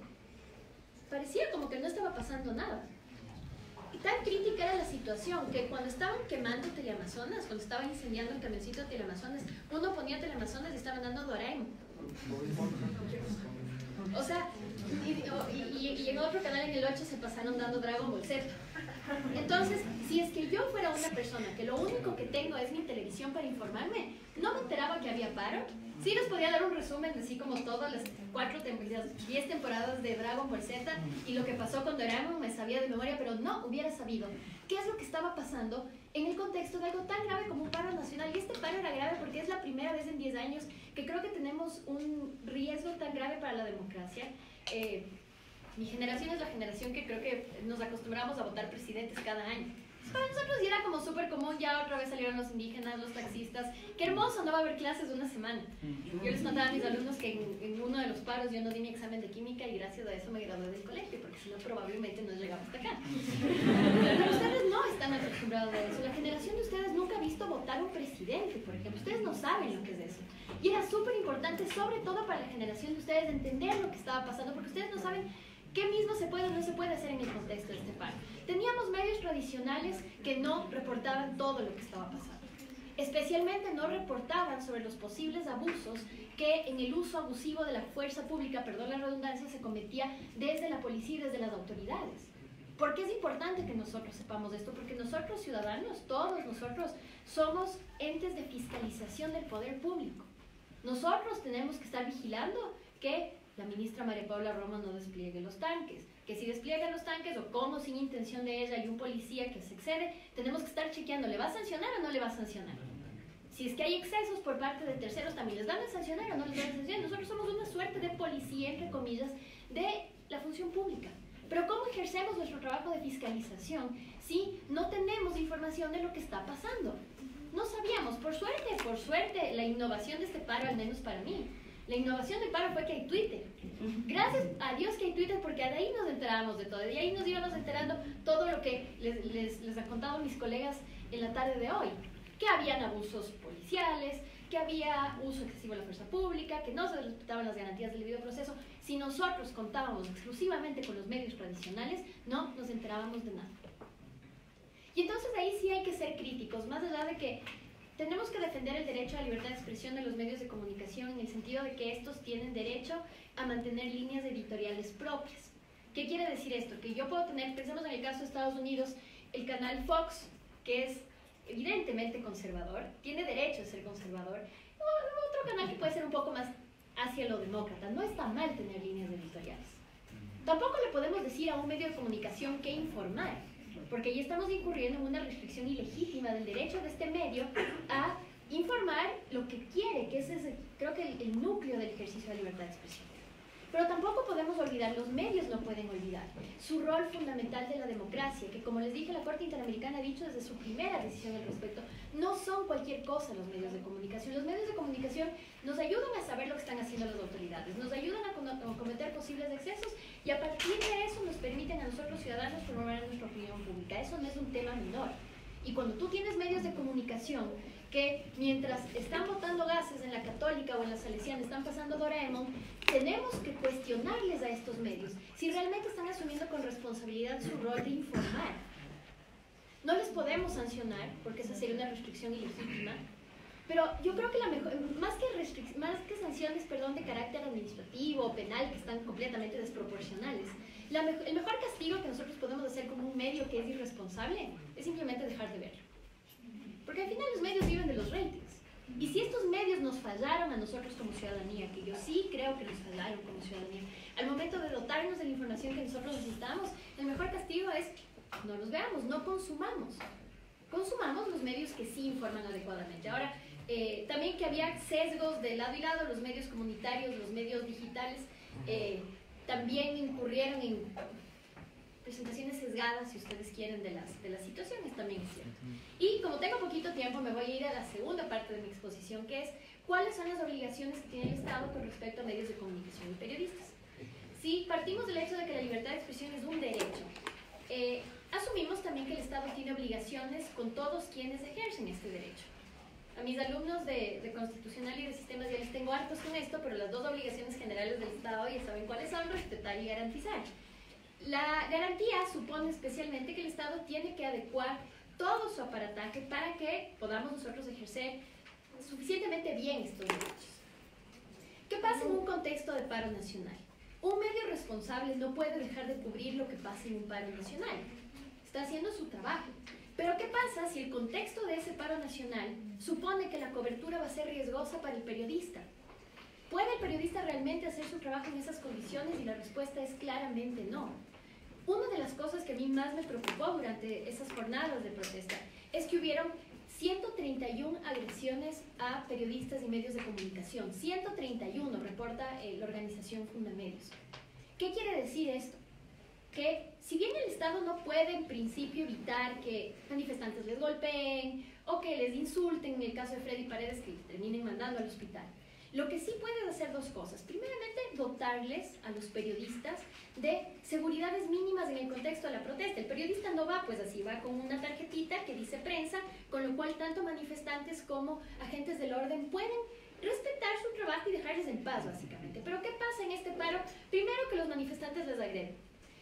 Speaker 4: parecía como que no estaba pasando nada. Y tan crítica era la situación que cuando estaban quemando Teleamazonas, cuando estaban incendiando el camioncito de Teleamazonas, uno ponía Teleamazonas y estaban dando Doraemon. O sea, y en otro canal en el 8 se pasaron dando Dragon Ball Z. Entonces, si es que yo fuera una persona que lo único que tengo es mi televisión para informarme, no me enteraba que había paro. Sí les podía dar un resumen de así como todas las 10 temporadas de Dragon Ball Z y lo que pasó con Doraemon me sabía de memoria, pero no hubiera sabido qué es lo que estaba pasando en el contexto de algo tan grave como un paro nacional. Y este paro era grave porque es la primera vez en 10 años que creo que tenemos un riesgo tan grave para la democracia. Mi generación es la generación que creo que nos acostumbramos a votar presidentes cada año. Para nosotros ya era como súper común, ya otra vez salieron los indígenas, los taxistas. Qué hermoso, no va a haber clases de una semana. Yo les contaba a mis alumnos que en uno de los paros yo no di mi examen de química y gracias a eso me gradué del colegio, porque si no probablemente no llegaba hasta acá. Pero ustedes no están acostumbrados a eso. La generación de ustedes nunca ha visto votar un presidente, por ejemplo. Ustedes no saben lo que es eso. Y era súper importante, sobre todo para la generación de ustedes, entender lo que estaba pasando, porque ustedes no saben qué mismo se puede o no se puede hacer en el contexto de este paro. Teníamos medios tradicionales que no reportaban todo lo que estaba pasando. Especialmente no reportaban sobre los posibles abusos que en el uso abusivo de la fuerza pública, perdón la redundancia, se cometía desde la policía y desde las autoridades. ¿Por qué es importante que nosotros sepamos esto? Porque nosotros ciudadanos, todos nosotros, somos entes de fiscalización del poder público. Nosotros tenemos que estar vigilando que la ministra María Paula Roma no despliegue los tanques, que si despliega los tanques o como sin intención de ella hay un policía que se excede, tenemos que estar chequeando, ¿le va a sancionar o no le va a sancionar? Si es que hay excesos por parte de terceros, ¿también les van a sancionar o no les van a sancionar? Nosotros somos una suerte de policía, entre comillas, de la función pública. Pero ¿cómo ejercemos nuestro trabajo de fiscalización si no tenemos información de lo que está pasando? No sabíamos, por suerte, la innovación de este paro, al menos para mí, la innovación del paro fue que hay Twitter. Gracias a Dios que hay Twitter, porque de ahí nos enterábamos de todo. De ahí nos íbamos enterando todo lo que les han contado mis colegas en la tarde de hoy. Que habían abusos policiales, que había uso excesivo de la fuerza pública, que no se respetaban las garantías del debido proceso. Si nosotros contábamos exclusivamente con los medios tradicionales, no nos enterábamos de nada. Y entonces ahí sí hay que ser críticos, más allá de que tenemos que defender el derecho a la libertad de expresión de los medios de comunicación en el sentido de que estos tienen derecho a mantener líneas editoriales propias. ¿Qué quiere decir esto? Que yo puedo tener, pensemos en el caso de Estados Unidos, el canal Fox, que es evidentemente conservador, tiene derecho a ser conservador, o otro canal que puede ser un poco más hacia lo demócrata. No está mal tener líneas editoriales. Tampoco le podemos decir a un medio de comunicación qué informar, porque ahí estamos incurriendo en una restricción ilegítima del derecho de este medio a informar lo que quiere, que ese es, creo que, el núcleo del ejercicio de la libertad de expresión. Pero tampoco podemos olvidar, los medios no pueden olvidar, su rol fundamental de la democracia, que como les dije, la Corte Interamericana ha dicho desde su primera decisión al respecto, no son cualquier cosa los medios de comunicación. Los medios de comunicación nos ayudan a saber lo que están haciendo las autoridades, nos ayudan a cometer posibles excesos y a partir de eso nos permiten a nosotros ciudadanos promover nuestra opinión pública. Eso no es un tema menor. Y cuando tú tienes medios de comunicación que mientras están botando gases en la Católica o en la Salesiana están pasando Doraemon, tenemos que cuestionarles a estos medios si realmente están asumiendo con responsabilidad su rol de informar. No les podemos sancionar porque esa sería una restricción ilegítima, pero yo creo que la mejor, más que sanciones, de carácter administrativo o penal que están completamente desproporcionales, el mejor castigo que nosotros podemos hacer como un medio que es irresponsable es simplemente dejar de verlo. Porque al final los medios viven de los ratings. Y si estos medios nos fallaron a nosotros como ciudadanía, que yo sí creo que nos fallaron como ciudadanía, al momento de dotarnos de la información que nosotros necesitamos, el mejor castigo es no los veamos, no consumamos. Consumamos los medios que sí informan adecuadamente. Ahora, también que había sesgos de lado y lado, los medios comunitarios, los medios digitales, también incurrieron presentaciones sesgadas, si ustedes quieren, de las situaciones, también es cierto. Y como tengo poquito tiempo, me voy a ir a la segunda parte de mi exposición, que es cuáles son las obligaciones que tiene el Estado con respecto a medios de comunicación y periodistas. Si partimos del hecho de que la libertad de expresión es un derecho, asumimos también que el Estado tiene obligaciones con todos quienes ejercen este derecho. A mis alumnos de Constitucional y de Sistemas ya les tengo hartos con esto, pero las dos obligaciones generales del Estado ya saben cuáles son: respetar y garantizar. La garantía supone especialmente que el Estado tiene que adecuar todo su aparataje para que podamos nosotros ejercer suficientemente bien estos derechos. ¿Qué pasa en un contexto de paro nacional? Un medio responsable no puede dejar de cubrir lo que pasa en un paro nacional. Está haciendo su trabajo. Pero ¿qué pasa si el contexto de ese paro nacional supone que la cobertura va a ser riesgosa para el periodista? ¿Puede el periodista realmente hacer su trabajo en esas condiciones? Y la respuesta es claramente no. Una de las cosas que a mí más me preocupó durante esas jornadas de protesta es que hubieron 131 agresiones a periodistas y medios de comunicación. 131, reporta la organización Fundamedios. ¿Qué quiere decir esto? Que si bien el Estado no puede en principio evitar que manifestantes les golpeen o que les insulten, en el caso de Freddy Paredes, que terminen mandando al hospital, lo que sí puede hacer dos cosas. Primeramente, dotarles a los periodistas de seguridades mínimas en el contexto de la protesta. El periodista no va pues así, va con una tarjetita que dice prensa, con lo cual tanto manifestantes como agentes del orden pueden respetar su trabajo y dejarles en paz, básicamente. Pero ¿qué pasa en este paro? Primero, que los manifestantes les agreden.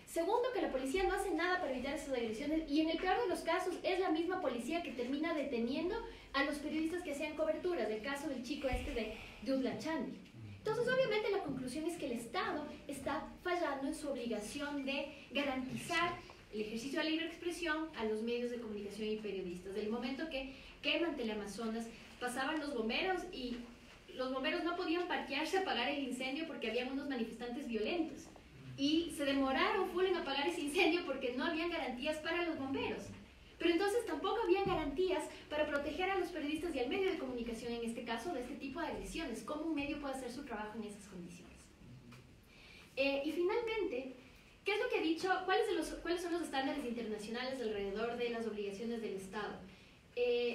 Speaker 4: Segundo, que la policía no hace nada para evitar esas agresiones, y en el peor de los casos es la misma policía que termina deteniendo a los periodistas que hacían coberturas, del caso del chico este de Utlachandi. Entonces, obviamente, la conclusión es que el Estado está fallando en su obligación de garantizar el ejercicio de la libre expresión a los medios de comunicación y periodistas. Del momento que queman Teleamazonas, pasaban los bomberos y los bomberos no podían parquearse a apagar el incendio porque habían unos manifestantes violentos. Y se demoraron full en apagar ese incendio porque no habían garantías para los bomberos. Pero entonces tampoco habían garantías para proteger a los periodistas y al medio de comunicación, en este caso, de este tipo de agresiones. ¿Cómo un medio puede hacer su trabajo en esas condiciones? Y finalmente, ¿qué es lo que he dicho? ¿Cuáles son los estándares internacionales alrededor de las obligaciones del Estado?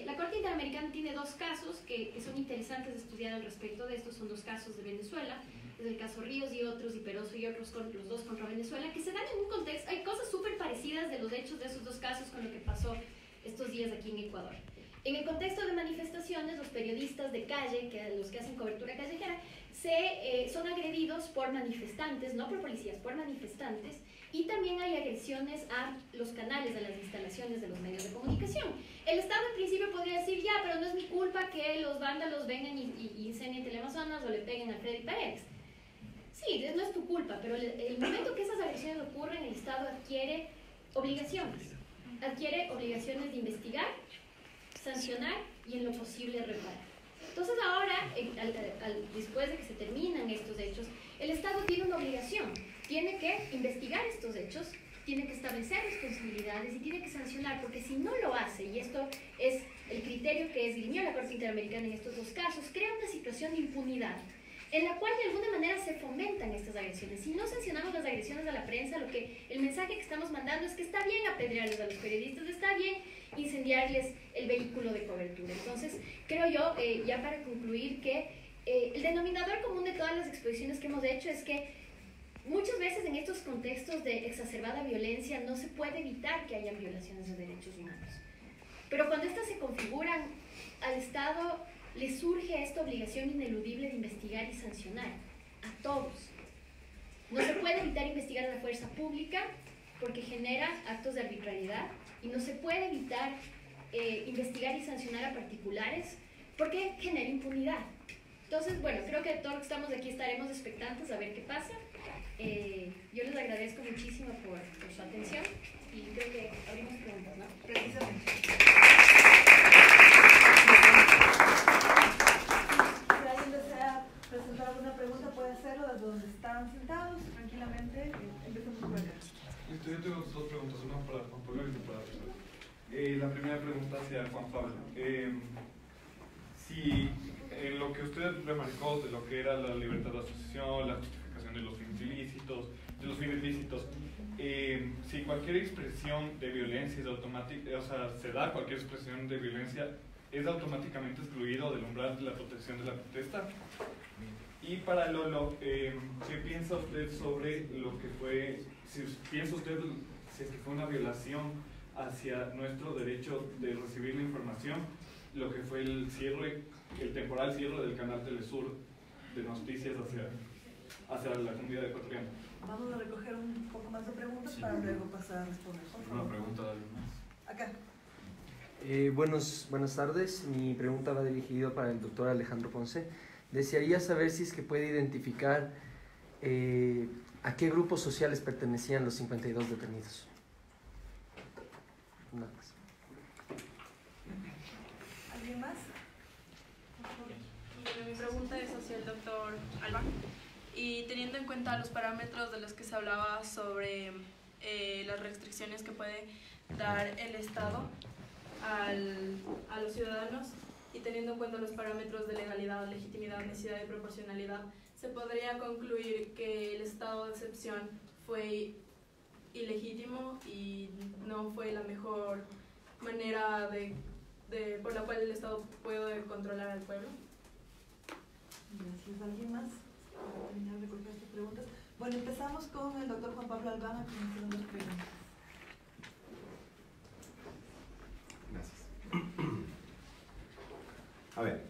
Speaker 4: La Corte Interamericana tiene dos casos que son interesantes de estudiar al respecto de esto. Son dos casos de Venezuela. Es el caso Ríos y otros, y Peroso y otros, los dos contra Venezuela, que se dan en un contexto. Hay cosas súper parecidas de los hechos de esos dos casos con lo que pasó estos días aquí en Ecuador. En el contexto de manifestaciones, los periodistas de calle, los que hacen cobertura callejera, son agredidos por manifestantes, no por policías, por manifestantes, y también hay agresiones a los canales, a las instalaciones de los medios de comunicación. El Estado en principio podría decir, ya, pero no es mi culpa que los vándalos vengan y incendien Teleamazonas o le peguen a Freddy Paredes. Sí, no es tu culpa, pero el momento que esas agresiones ocurren, el Estado adquiere obligaciones. Adquiere obligaciones de investigar, sancionar y en lo posible reparar. Entonces ahora, después de que se terminan estos hechos, el Estado tiene una obligación. Tiene que investigar estos hechos, tiene que establecer responsabilidades y tiene que sancionar, porque si no lo hace, y esto es el criterio que esgrimió la Corte Interamericana en estos dos casos, crea una situación de impunidad en la cual de alguna manera se fomentan estas agresiones. Si no sancionamos las agresiones a la prensa, el mensaje que estamos mandando es que está bien apedrearles a los periodistas, está bien incendiarles el vehículo de cobertura. Entonces, creo yo, ya para concluir, que el denominador común de todas las exposiciones que hemos hecho es que muchas veces en estos contextos de exacerbada violencia no se puede evitar que hayan violaciones de derechos humanos. Pero cuando estas se configuran, al Estado le surge esta obligación ineludible de investigar y sancionar a todos. No se puede evitar investigar a la fuerza pública porque genera actos de arbitrariedad, y no se puede evitar investigar y sancionar a particulares porque genera impunidad. Entonces, bueno, creo que todos los que estamos aquí estaremos expectantes a ver qué pasa. Yo les agradezco muchísimo por su atención y creo que abrimos preguntas, ¿no?
Speaker 2: Precisamente. Si alguien desea presentar alguna pregunta, puede hacerlo desde donde están sentados, tranquilamente. Empecemos por acá.
Speaker 5: Listo, yo tengo dos preguntas, una para Juan Pablo y otra para Rosario. La primera pregunta hacia Juan Pablo. Si en lo que usted remarcó de lo que era la libertad de asociación, la justificación de los fines ilícitos, los fines lícitos. Si cualquier expresión de violencia es automática, o sea, se da cualquier expresión de violencia, es automáticamente excluido del umbral de la protección de la protesta. Y para Lolo, ¿qué piensa usted sobre lo que fue, si piensa usted si es que fue una violación hacia nuestro derecho de recibir la información, lo que fue el cierre, el temporal cierre del canal Telesur de noticias hacia la comunidad ecuatoriana?
Speaker 2: Vamos a recoger un poco más de preguntas para luego pasar a responder.
Speaker 6: Una pregunta de alguien más.
Speaker 2: Acá.
Speaker 7: Buenas tardes. Mi pregunta va dirigida para el doctor Alejandro Ponce. Desearía saber si es que puede identificar a qué grupos sociales pertenecían los 52 detenidos. Nada más.
Speaker 2: ¿Alguien más?
Speaker 8: Mi pregunta es hacia el doctor Alba. Y teniendo en cuenta los parámetros de los que se hablaba sobre las restricciones que puede dar el Estado a los ciudadanos, y teniendo en cuenta los parámetros de legalidad, legitimidad, necesidad y proporcionalidad, se podría concluir que el estado de excepción fue ilegítimo y no fue la mejor manera por la cual el Estado puede controlar al pueblo.
Speaker 2: Gracias. ¿Alguien más? Para terminar de recoger estas preguntas. Bueno, empezamos con el doctor Juan Pablo Albana, que nos tiene unas preguntas.
Speaker 1: Gracias. A ver,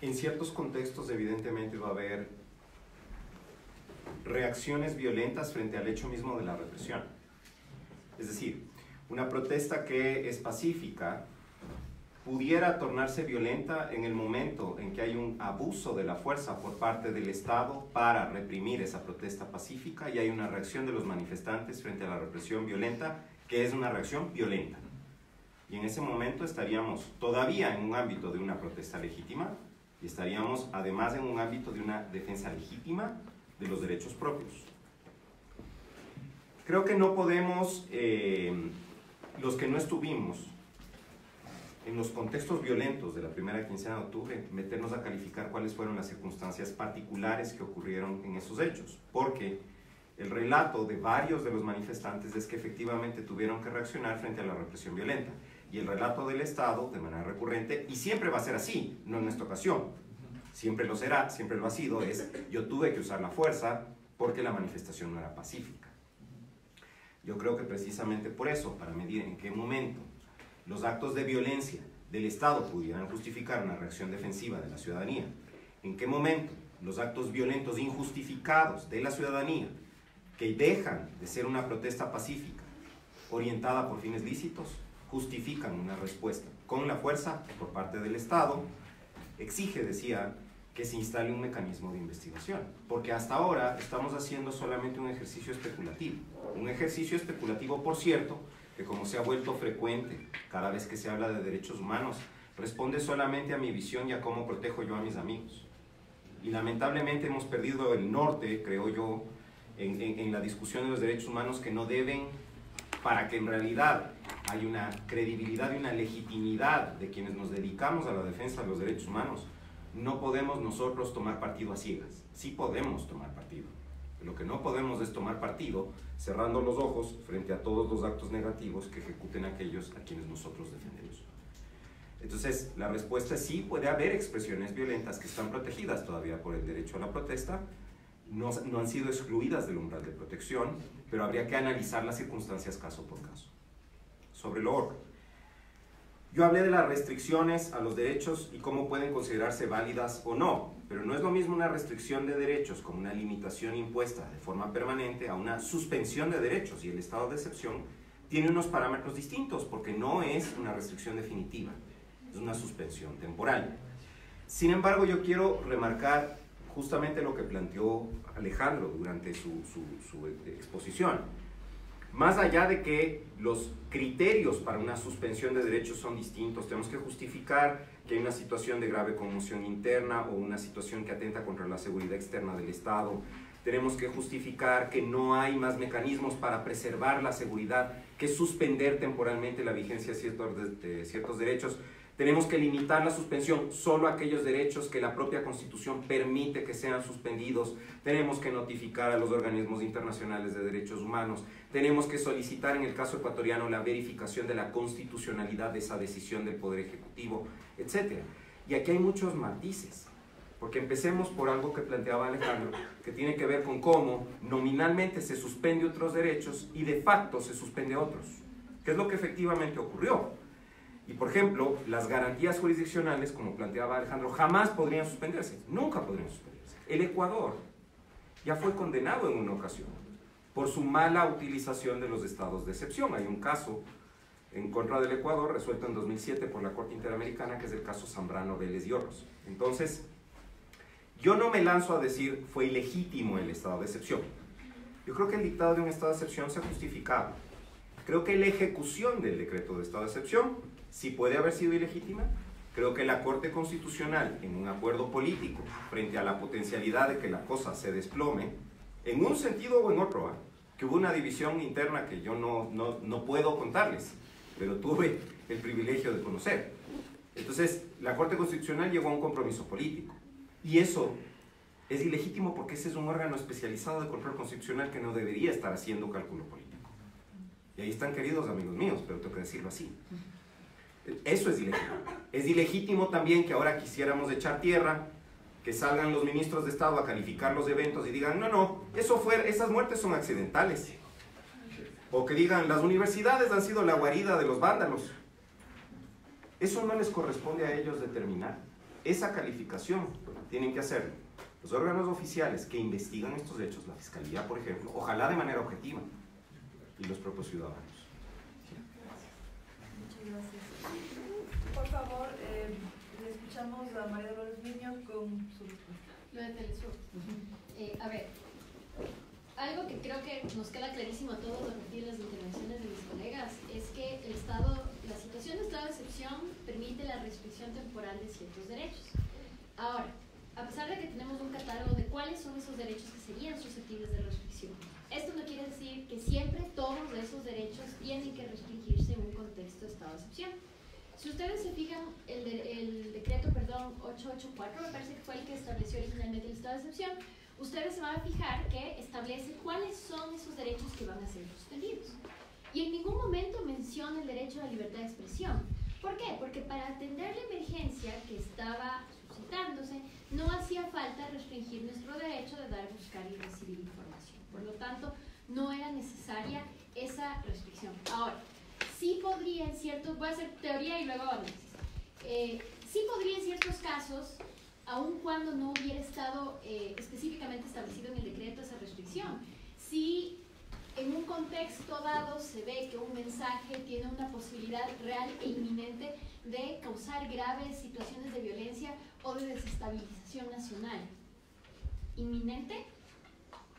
Speaker 1: en ciertos contextos evidentemente va a haber reacciones violentas frente al hecho mismo de la represión. Es decir, una protesta que es pacífica pudiera tornarse violenta en el momento en que hay un abuso de la fuerza por parte del Estado para reprimir esa protesta pacífica y hay una reacción de los manifestantes frente a la represión violenta que es una reacción violenta. Y en ese momento estaríamos todavía en un ámbito de una protesta legítima y estaríamos además en un ámbito de una defensa legítima de los derechos propios. Creo que no podemos, los que no estuvimos en los contextos violentos de la primera quincena de octubre, meternos a calificar cuáles fueron las circunstancias particulares que ocurrieron en esos hechos, porque el relato de varios de los manifestantes es que efectivamente tuvieron que reaccionar frente a la represión violenta. Y el relato del Estado, de manera recurrente, y siempre va a ser así, no en esta ocasión, siempre lo será, siempre lo ha sido, es yo tuve que usar la fuerza porque la manifestación no era pacífica. Yo creo que precisamente por eso, para medir en qué momento los actos de violencia del Estado pudieran justificar una reacción defensiva de la ciudadanía, en qué momento los actos violentos injustificados de la ciudadanía, que dejan de ser una protesta pacífica orientada por fines lícitos, justifican una respuesta con la fuerza por parte del Estado, exige, decía, que se instale un mecanismo de investigación, porque hasta ahora estamos haciendo solamente un ejercicio especulativo, por cierto, que como se ha vuelto frecuente cada vez que se habla de derechos humanos, responde solamente a mi visión y a cómo protejo yo a mis amigos. Y lamentablemente hemos perdido el norte, creo yo, en la discusión de los derechos humanos, que no deben, para que en realidad hay una credibilidad y una legitimidad de quienes nos dedicamos a la defensa de los derechos humanos, no podemos nosotros tomar partido a ciegas. Sí podemos tomar partido. Lo que no podemos es tomar partido cerrando los ojos frente a todos los actos negativos que ejecuten aquellos a quienes nosotros defendemos. Entonces, la respuesta es sí, puede haber expresiones violentas que están protegidas todavía por el derecho a la protesta, no han sido excluidas del umbral de protección, pero habría que analizar las circunstancias caso por caso. Sobre lo otro, yo hablé de las restricciones a los derechos y cómo pueden considerarse válidas o no, pero no es lo mismo una restricción de derechos como una limitación impuesta de forma permanente a una suspensión de derechos, y el estado de excepción tiene unos parámetros distintos porque no es una restricción definitiva, es una suspensión temporal. Sin embargo, yo quiero remarcar justamente lo que planteó Alejandro durante su exposición. Más allá de que los criterios para una suspensión de derechos son distintos, tenemos que justificar que hay una situación de grave conmoción interna o una situación que atenta contra la seguridad externa del Estado. Tenemos que justificar que no hay más mecanismos para preservar la seguridad que suspender temporalmente la vigencia de ciertos derechos. Tenemos que limitar la suspensión solo a aquellos derechos que la propia Constitución permite que sean suspendidos. Tenemos que notificar a los organismos internacionales de derechos humanos. Tenemos que solicitar, en el caso ecuatoriano, la verificación de la constitucionalidad de esa decisión del Poder Ejecutivo, etc. Y aquí hay muchos matices, porque empecemos por algo que planteaba Alejandro, que tiene que ver con cómo nominalmente se suspende otros derechos y de facto se suspende otros, que es lo que efectivamente ocurrió. Y por ejemplo, las garantías jurisdiccionales, como planteaba Alejandro, jamás podrían suspenderse, nunca podrían suspenderse. El Ecuador ya fue condenado en una ocasión por su mala utilización de los estados de excepción. Hay un caso en contra del Ecuador resuelto en 2007 por la Corte Interamericana, que es el caso Zambrano, Vélez y Horros. Entonces, yo no me lanzo a decir fue ilegítimo el estado de excepción. Yo creo que el dictado de un estado de excepción se justificaba. Creo que la ejecución del decreto de estado de excepción sí puede haber sido ilegítima. Creo que la Corte Constitucional, en un acuerdo político, frente a la potencialidad de que la cosa se desplome, en un sentido o en otro, que hubo una división interna que yo no puedo contarles, pero tuve el privilegio de conocer. Entonces, la Corte Constitucional llegó a un compromiso político. Y eso es ilegítimo porque ese es un órgano especializado de control constitucional que no debería estar haciendo cálculo político. Y ahí están, queridos amigos míos, pero tengo que decirlo así. Eso es ilegítimo. Es ilegítimo también que ahora quisiéramos echar tierra, que salgan los ministros de Estado a calificar los eventos y digan, no, esas muertes son accidentales. O que digan, las universidades han sido la guarida de los vándalos. Eso no les corresponde a ellos determinar. Esa calificación tienen que hacerlo los órganos oficiales que investigan estos hechos, la Fiscalía, por ejemplo, ojalá de manera objetiva, y los propios ciudadanos.
Speaker 2: Muchas gracias. Por favor, le escuchamos a María Dolores Niño con su respuesta.
Speaker 4: Lo de Telesur. A ver, algo que creo que nos queda clarísimo a todos a partir de las intervenciones de mis colegas es que la situación de estado de excepción permite la restricción temporal de ciertos derechos. Ahora, a pesar de que tenemos un catálogo de cuáles son esos derechos que serían susceptibles de restricción, esto no quiere decir que siempre todos esos derechos tienen que restringirse en un contexto de estado de excepción. Si ustedes se fijan, el decreto 884, me parece que fue el que estableció originalmente el estado de excepción, ustedes se van a fijar que establece cuáles son esos derechos que van a ser suspendidos. Y en ningún momento menciona el derecho a la libertad de expresión. ¿Por qué? Porque para atender la emergencia que estaba suscitándose, no hacía falta restringir nuestro derecho de dar, buscar y recibir información. Por lo tanto, no era necesaria esa restricción. Ahora, sí podría en ciertos, voy a hacer teoría y luego análisis, sí podría en ciertos casos, aun cuando no hubiera estado específicamente establecido en el decreto esa restricción, si en un contexto dado se ve que un mensaje tiene una posibilidad real e inminente de causar graves situaciones de violencia o de desestabilización nacional. Inminente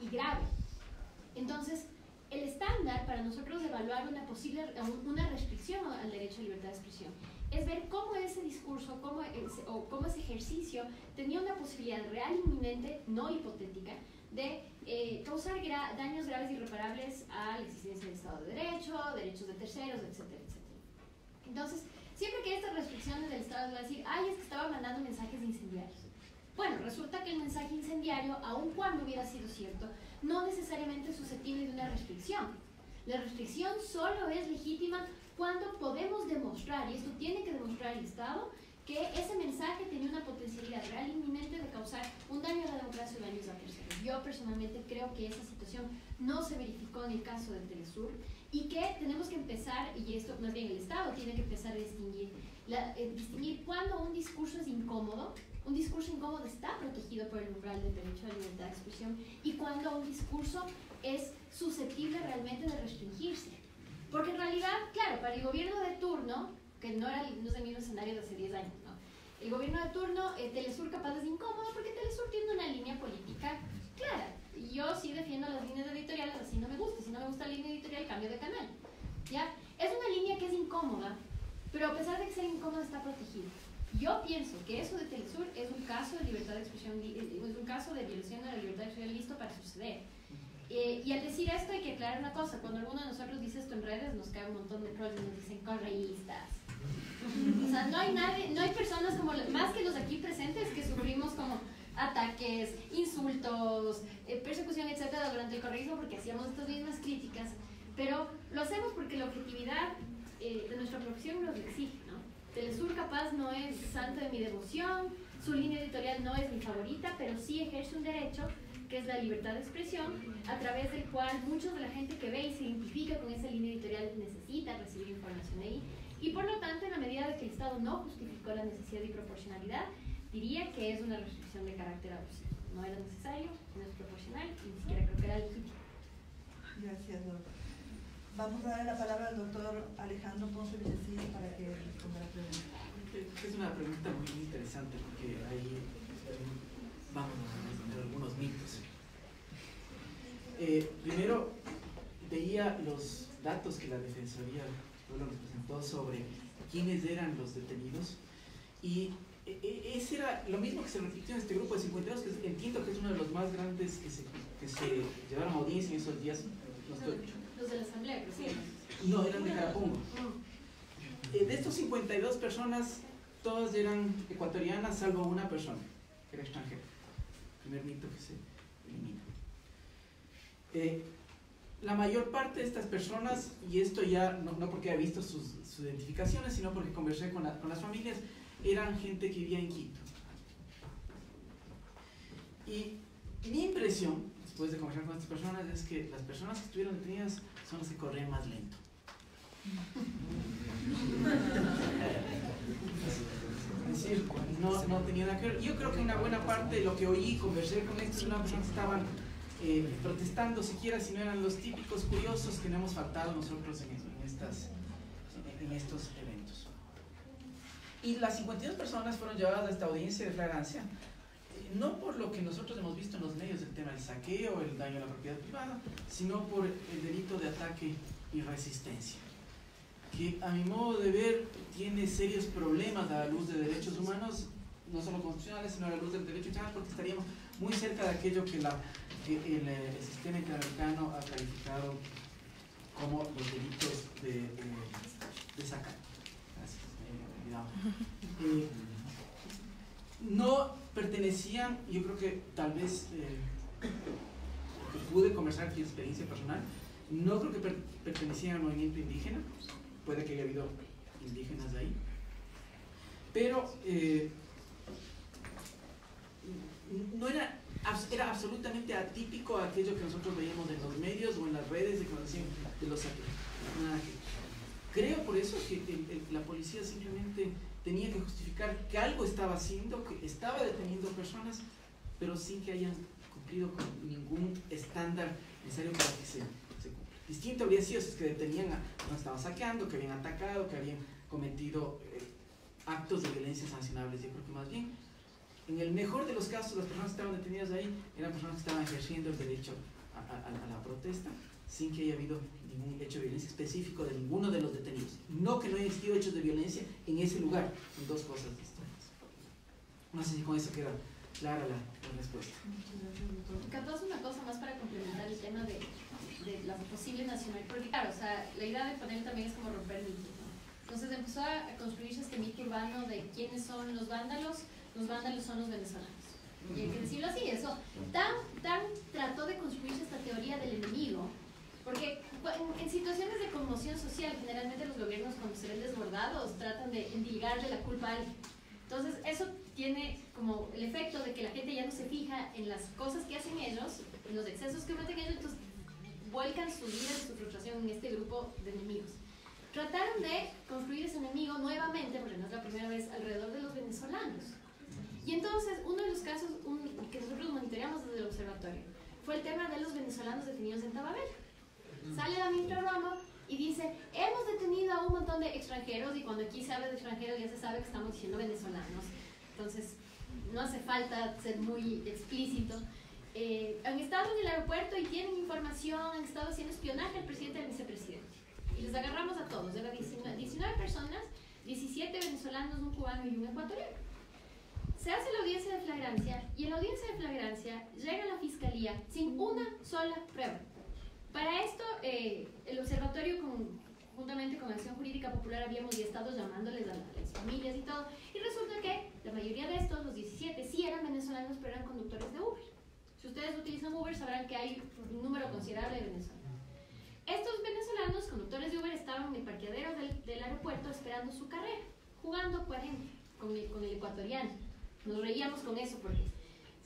Speaker 4: y grave. Entonces, el estándar para nosotros evaluar una restricción al derecho a libertad de expresión es ver cómo ese discurso o cómo ese ejercicio tenía una posibilidad real e inminente, no hipotética, de causar daños graves e irreparables a la existencia del Estado de Derecho, derechos de terceros, etcétera, etcétera. Entonces, siempre que estas restricciones del Estado va a decir, ay, es que estaba mandando mensajes incendiarios. Bueno, resulta que el mensaje incendiario, aun cuando hubiera sido cierto, no necesariamente es susceptible de una restricción. La restricción solo es legítima cuando podemos demostrar, y esto tiene que demostrar el Estado, que ese mensaje tenía una potencialidad real e inminente de causar un daño a la democracia y daños a terceros. Yo personalmente creo que esa situación no se verificó en el caso de Telesur y que tenemos que empezar, y esto más bien el Estado tiene que empezar a distinguir cuando un discurso es incómodo. Un discurso incómodo está protegido por el umbral del derecho a la libertad de expresión y cuando un discurso es susceptible realmente de restringirse. Porque en realidad, claro, para el gobierno de turno, que no es el mismo escenario de hace 10 años, ¿no? El gobierno de turno, Telesur capaz es incómodo porque Telesur tiene una línea política clara. Yo sí defiendo las líneas editoriales, así no me gusta. Si no me gusta la línea editorial, cambio de canal. ¿Ya? Es una línea que es incómoda, pero a pesar de que sea incómoda, está protegida. Yo pienso que eso de Telesur es un caso de libertad de expresión, es un caso de violación de la libertad de expresión listo para suceder. Y al decir esto hay que aclarar una cosa, cuando alguno de nosotros dice esto en redes nos cae un montón de trolls y nos dicen correístas, O sea, no hay personas como, más que los aquí presentes, que sufrimos como ataques, insultos, persecución, etcétera, durante el correísmo, porque hacíamos estas mismas críticas, pero lo hacemos porque la objetividad de nuestra profesión nos lo exige, ¿no? Telesur capaz no es santo de mi devoción, su línea editorial no es mi favorita, pero sí ejerce un derecho que es la libertad de expresión, a través del cual muchos de la gente que ve y se identifica con esa línea editorial necesita recibir información ahí, y por lo tanto, en la medida de que el Estado no justificó la necesidad y proporcionalidad, diría que es una restricción de carácter abusivo. No era necesario, no es proporcional, y ni siquiera creo que era legítimo.
Speaker 2: Gracias, doctor. Vamos a dar la palabra al doctor Alejandro Ponce Villasís para que responda la pregunta.
Speaker 3: Es una pregunta muy interesante porque ahí vamos a responder algunos mitos. Primero, veía los datos que la Defensoría nos presentó sobre quiénes eran los detenidos y ese era lo mismo que se repitió en este grupo de 52, que entiendo que es uno de los más grandes que se llevaron a audiencia en esos días.
Speaker 4: Los de la Asamblea, creo que
Speaker 3: no, eran de Carapungo. De estos 52 personas, todas eran ecuatorianas, salvo una persona, que era extranjera. Primer mito que se elimina. La mayor parte de estas personas, y esto ya no porque haya visto sus identificaciones, sino porque conversé con las familias, eran gente que vivía en Quito. Y mi impresión, después de conversar con estas personas, es que las personas que estuvieron detenidas son las que corrían más lento. Es decir, no tenía nada que ver. Yo creo que una buena parte de lo que oí, conversé con estos, una persona que estaban protestando siquiera, si no eran los típicos curiosos que no hemos faltado nosotros en estos eventos. Y las 52 personas fueron llevadas a esta audiencia de flagrancia, no por lo que nosotros hemos visto en los medios del tema del saqueo, el daño a la propiedad privada, sino por el delito de ataque y resistencia, que a mi modo de ver tiene serios problemas a la luz de derechos humanos, no solo constitucionales, sino a la luz del derecho internacional, porque estaríamos muy cerca de aquello que el sistema interamericano ha calificado como los delitos de sacar. No pertenecían, yo creo que tal vez pude conversar aquí de experiencia personal, no creo que pertenecían al movimiento indígena, puede que haya habido indígenas de ahí, pero era absolutamente atípico a aquello que nosotros veíamos en los medios o en las redes de que nos decían de los saqueos. Creo por eso que la policía simplemente tenía que justificar que algo estaba haciendo, que estaba deteniendo personas, pero sin que hayan cumplido con ningún estándar necesario para que se cumpla. Distinto habría sido si es que detenían no estaban saqueando, que habían atacado, que habían cometido actos de violencia sancionables. Yo creo que más bien, en el mejor de los casos, las personas que estaban detenidas ahí eran personas que estaban ejerciendo el derecho a la protesta, sin que haya habido ningún hecho de violencia específico de ninguno de los detenidos. No que no hayan existido hechos de violencia en ese lugar. Son dos cosas distintas. No sé si con eso queda clara la respuesta.
Speaker 4: Capaz una cosa más para complementar el tema de la posible nacional, porque claro, o sea, la idea de poner también es como romper mitos, ¿no? Entonces empezó a construirse este mito urbano de quiénes son los vándalos son los venezolanos. Y hay que decirlo así, eso tan trató de construirse esta teoría del enemigo, porque en situaciones de conmoción social, generalmente los gobiernos cuando se ven desbordados tratan de endilgarle la culpa a alguien. Entonces eso tiene como el efecto de que la gente ya no se fija en las cosas que hacen ellos, en los excesos que cometen ellos, entonces vuelcan su ira y su frustración en este grupo de enemigos. Trataron de construir ese enemigo nuevamente, porque no es la primera vez, alrededor de los venezolanos. Y entonces, uno de los casos que nosotros monitoreamos desde el observatorio fue el tema de los venezolanos detenidos en Tababel. Sale la ministra Romo y dice, hemos detenido a un montón de extranjeros, y cuando aquí se habla de extranjeros ya se sabe que estamos diciendo venezolanos. Entonces, no hace falta ser muy explícito. Han estado en el aeropuerto y tienen información, han estado haciendo espionaje al presidente y al vicepresidente. Y les agarramos a todos, eran 19 personas, 17 venezolanos, un cubano y un ecuatoriano. Se hace la audiencia de flagrancia y en la audiencia de flagrancia llega la fiscalía sin una sola prueba. Para esto, el observatorio juntamente con Acción Jurídica Popular habíamos ya estado llamándoles a las familias y todo, y resulta que la mayoría de estos, los 17, sí eran venezolanos, pero eran conductores de Uber. Si ustedes utilizan Uber sabrán que hay un número considerable de venezolanos. Estos venezolanos, conductores de Uber, estaban en el parqueadero del aeropuerto esperando su carrera, jugando 40 con el ecuatoriano. Nos reíamos con eso porque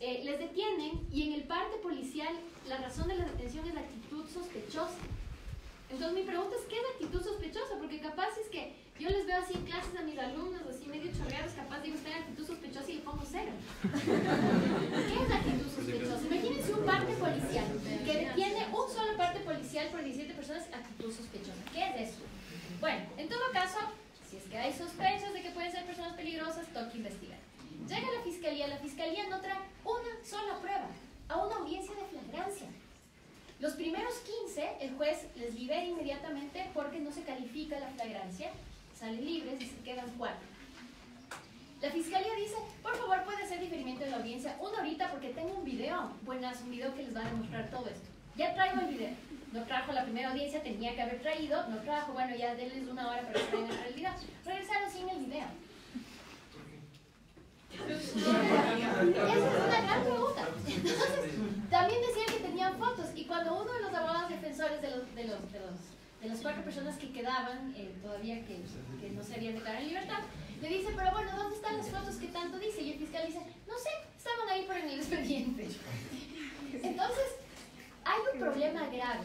Speaker 4: les detienen y en el parte policial la razón de la detención es la actitud sospechosa. Entonces mi pregunta es, ¿qué es actitud sospechosa? Porque capaz es que yo les veo así en clases a mis alumnos, así medio chorreados, capaz digo, está en actitud sospechosa y le pongo 0. ¿Qué es actitud sospechosa? Imagínense un parte policial que detiene un solo parte policial por 17 personas, actitud sospechosa. ¿Qué es eso? Bueno, en todo caso, si es que hay sospechas de que pueden ser personas peligrosas, toca investigar. Llega la fiscalía no trae una sola prueba a una audiencia de flagrancia. Los primeros 15, el juez les libera inmediatamente porque no se califica la flagrancia, salen libres y se quedan 4. La fiscalía dice, por favor puede hacer diferimiento de la audiencia una horita porque tengo un video, buenazo, un video que les va a demostrar todo esto. Ya traigo el video. No trajo la primera audiencia, tenía que haber traído, no trajo, bueno, ya denles una hora para que traigan el video. Regresaron sin el video. Esa es una gran pregunta. Entonces, también decían que tenían fotos y cuando uno de los abogados defensores de las 4 personas que quedaban todavía que no se habían declarado en libertad, le dice, pero bueno, ¿dónde están las fotos que tanto dice? Y el fiscal dice, no sé, estaban ahí por en el expediente. Entonces, hay un problema grave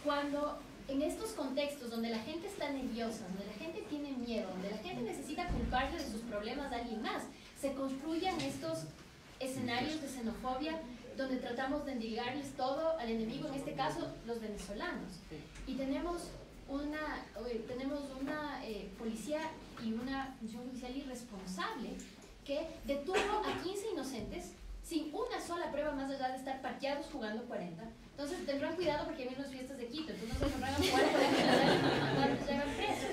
Speaker 4: cuando en estos contextos donde la gente está nerviosa, donde la gente tiene miedo, donde la gente necesita culparle de sus problemas a alguien más, se construyen estos escenarios de xenofobia donde tratamos de endilgarles todo al enemigo, en este caso los venezolanos. Y tenemos una policía y una función judicial irresponsable que detuvo a 15 inocentes sin una sola prueba más allá de estar parqueados jugando 40. Entonces tendrán cuidado porque hay unas fiestas de Quito, entonces no se van a jugar 40 y llevan presos.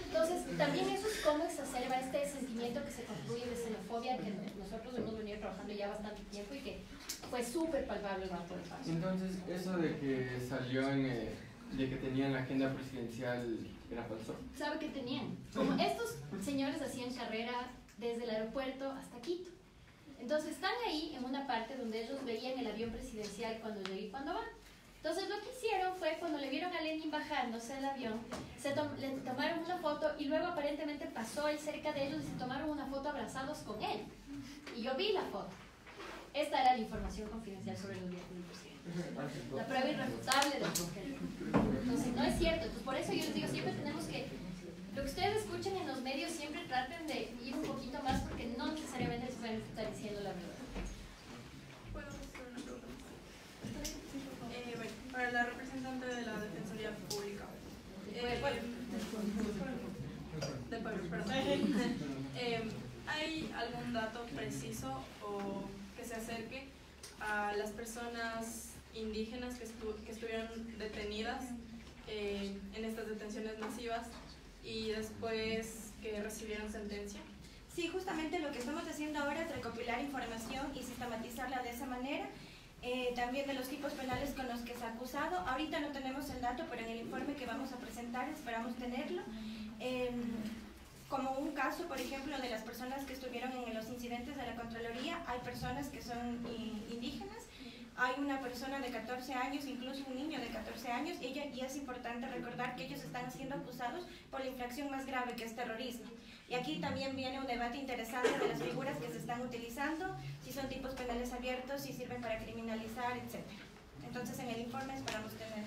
Speaker 4: Entonces también eso es cómo exacerba este sentimiento que se construye de xenofobia que nosotros hemos venido trabajando ya bastante tiempo y que fue súper palpable durante el paso.
Speaker 7: Entonces eso de que salió de que tenían la agenda presidencial era falso.
Speaker 4: ¿Sabe qué tenían? Como estos señores hacían carrera desde el aeropuerto hasta Quito. Entonces están ahí en una parte donde ellos veían el avión presidencial cuando llega y cuando va. Entonces lo que hicieron fue, cuando le vieron a Lenin bajándose del avión, le tomaron una foto y luego aparentemente pasó ahí cerca de ellos y se tomaron una foto abrazados con él. Y yo vi la foto. Esta era la información confidencial sobre los viajes del presidente. La prueba irrefutable del congelo. Entonces no es cierto. Entonces por eso yo les digo, siempre tenemos que... Lo que ustedes escuchen en los medios siempre traten de ir un poquito más porque no necesariamente les pueden estar diciendo la verdad.
Speaker 8: ¿Puedo hacer una pregunta? Bueno, para la representante de la Defensoría Pública. Del pueblo, perdón. ¿Hay algún dato preciso o que se acerque a las personas indígenas que estuvieron detenidas en estas detenciones masivas y después que recibieron sentencia?
Speaker 9: Sí, justamente lo que estamos haciendo ahora es recopilar información y sistematizarla de esa manera. También de los tipos penales con los que se ha acusado. Ahorita no tenemos el dato, pero en el informe que vamos a presentar esperamos tenerlo. Como un caso, por ejemplo, de las personas que estuvieron en los incidentes de la Contraloría, hay personas que son indígenas. Hay una persona de 14 años, incluso un niño de 14 años, y es importante recordar que ellos están siendo acusados por la infracción más grave, que es terrorismo. Y aquí también viene un debate interesante de las figuras que se están utilizando, si son tipos penales abiertos, si sirven para criminalizar, etc. Entonces en el informe esperamos tener.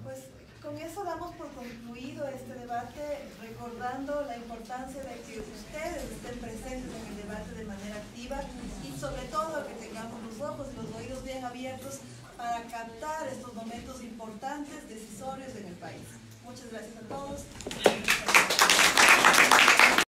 Speaker 2: Pues con eso damos por concluido este debate, recordando la importancia de que ustedes estén presentes en el debate de manera activa y sobre todo que tengamos los ojos y los oídos bien abiertos para captar estos momentos importantes, decisorios en el país. Muchas gracias a todos.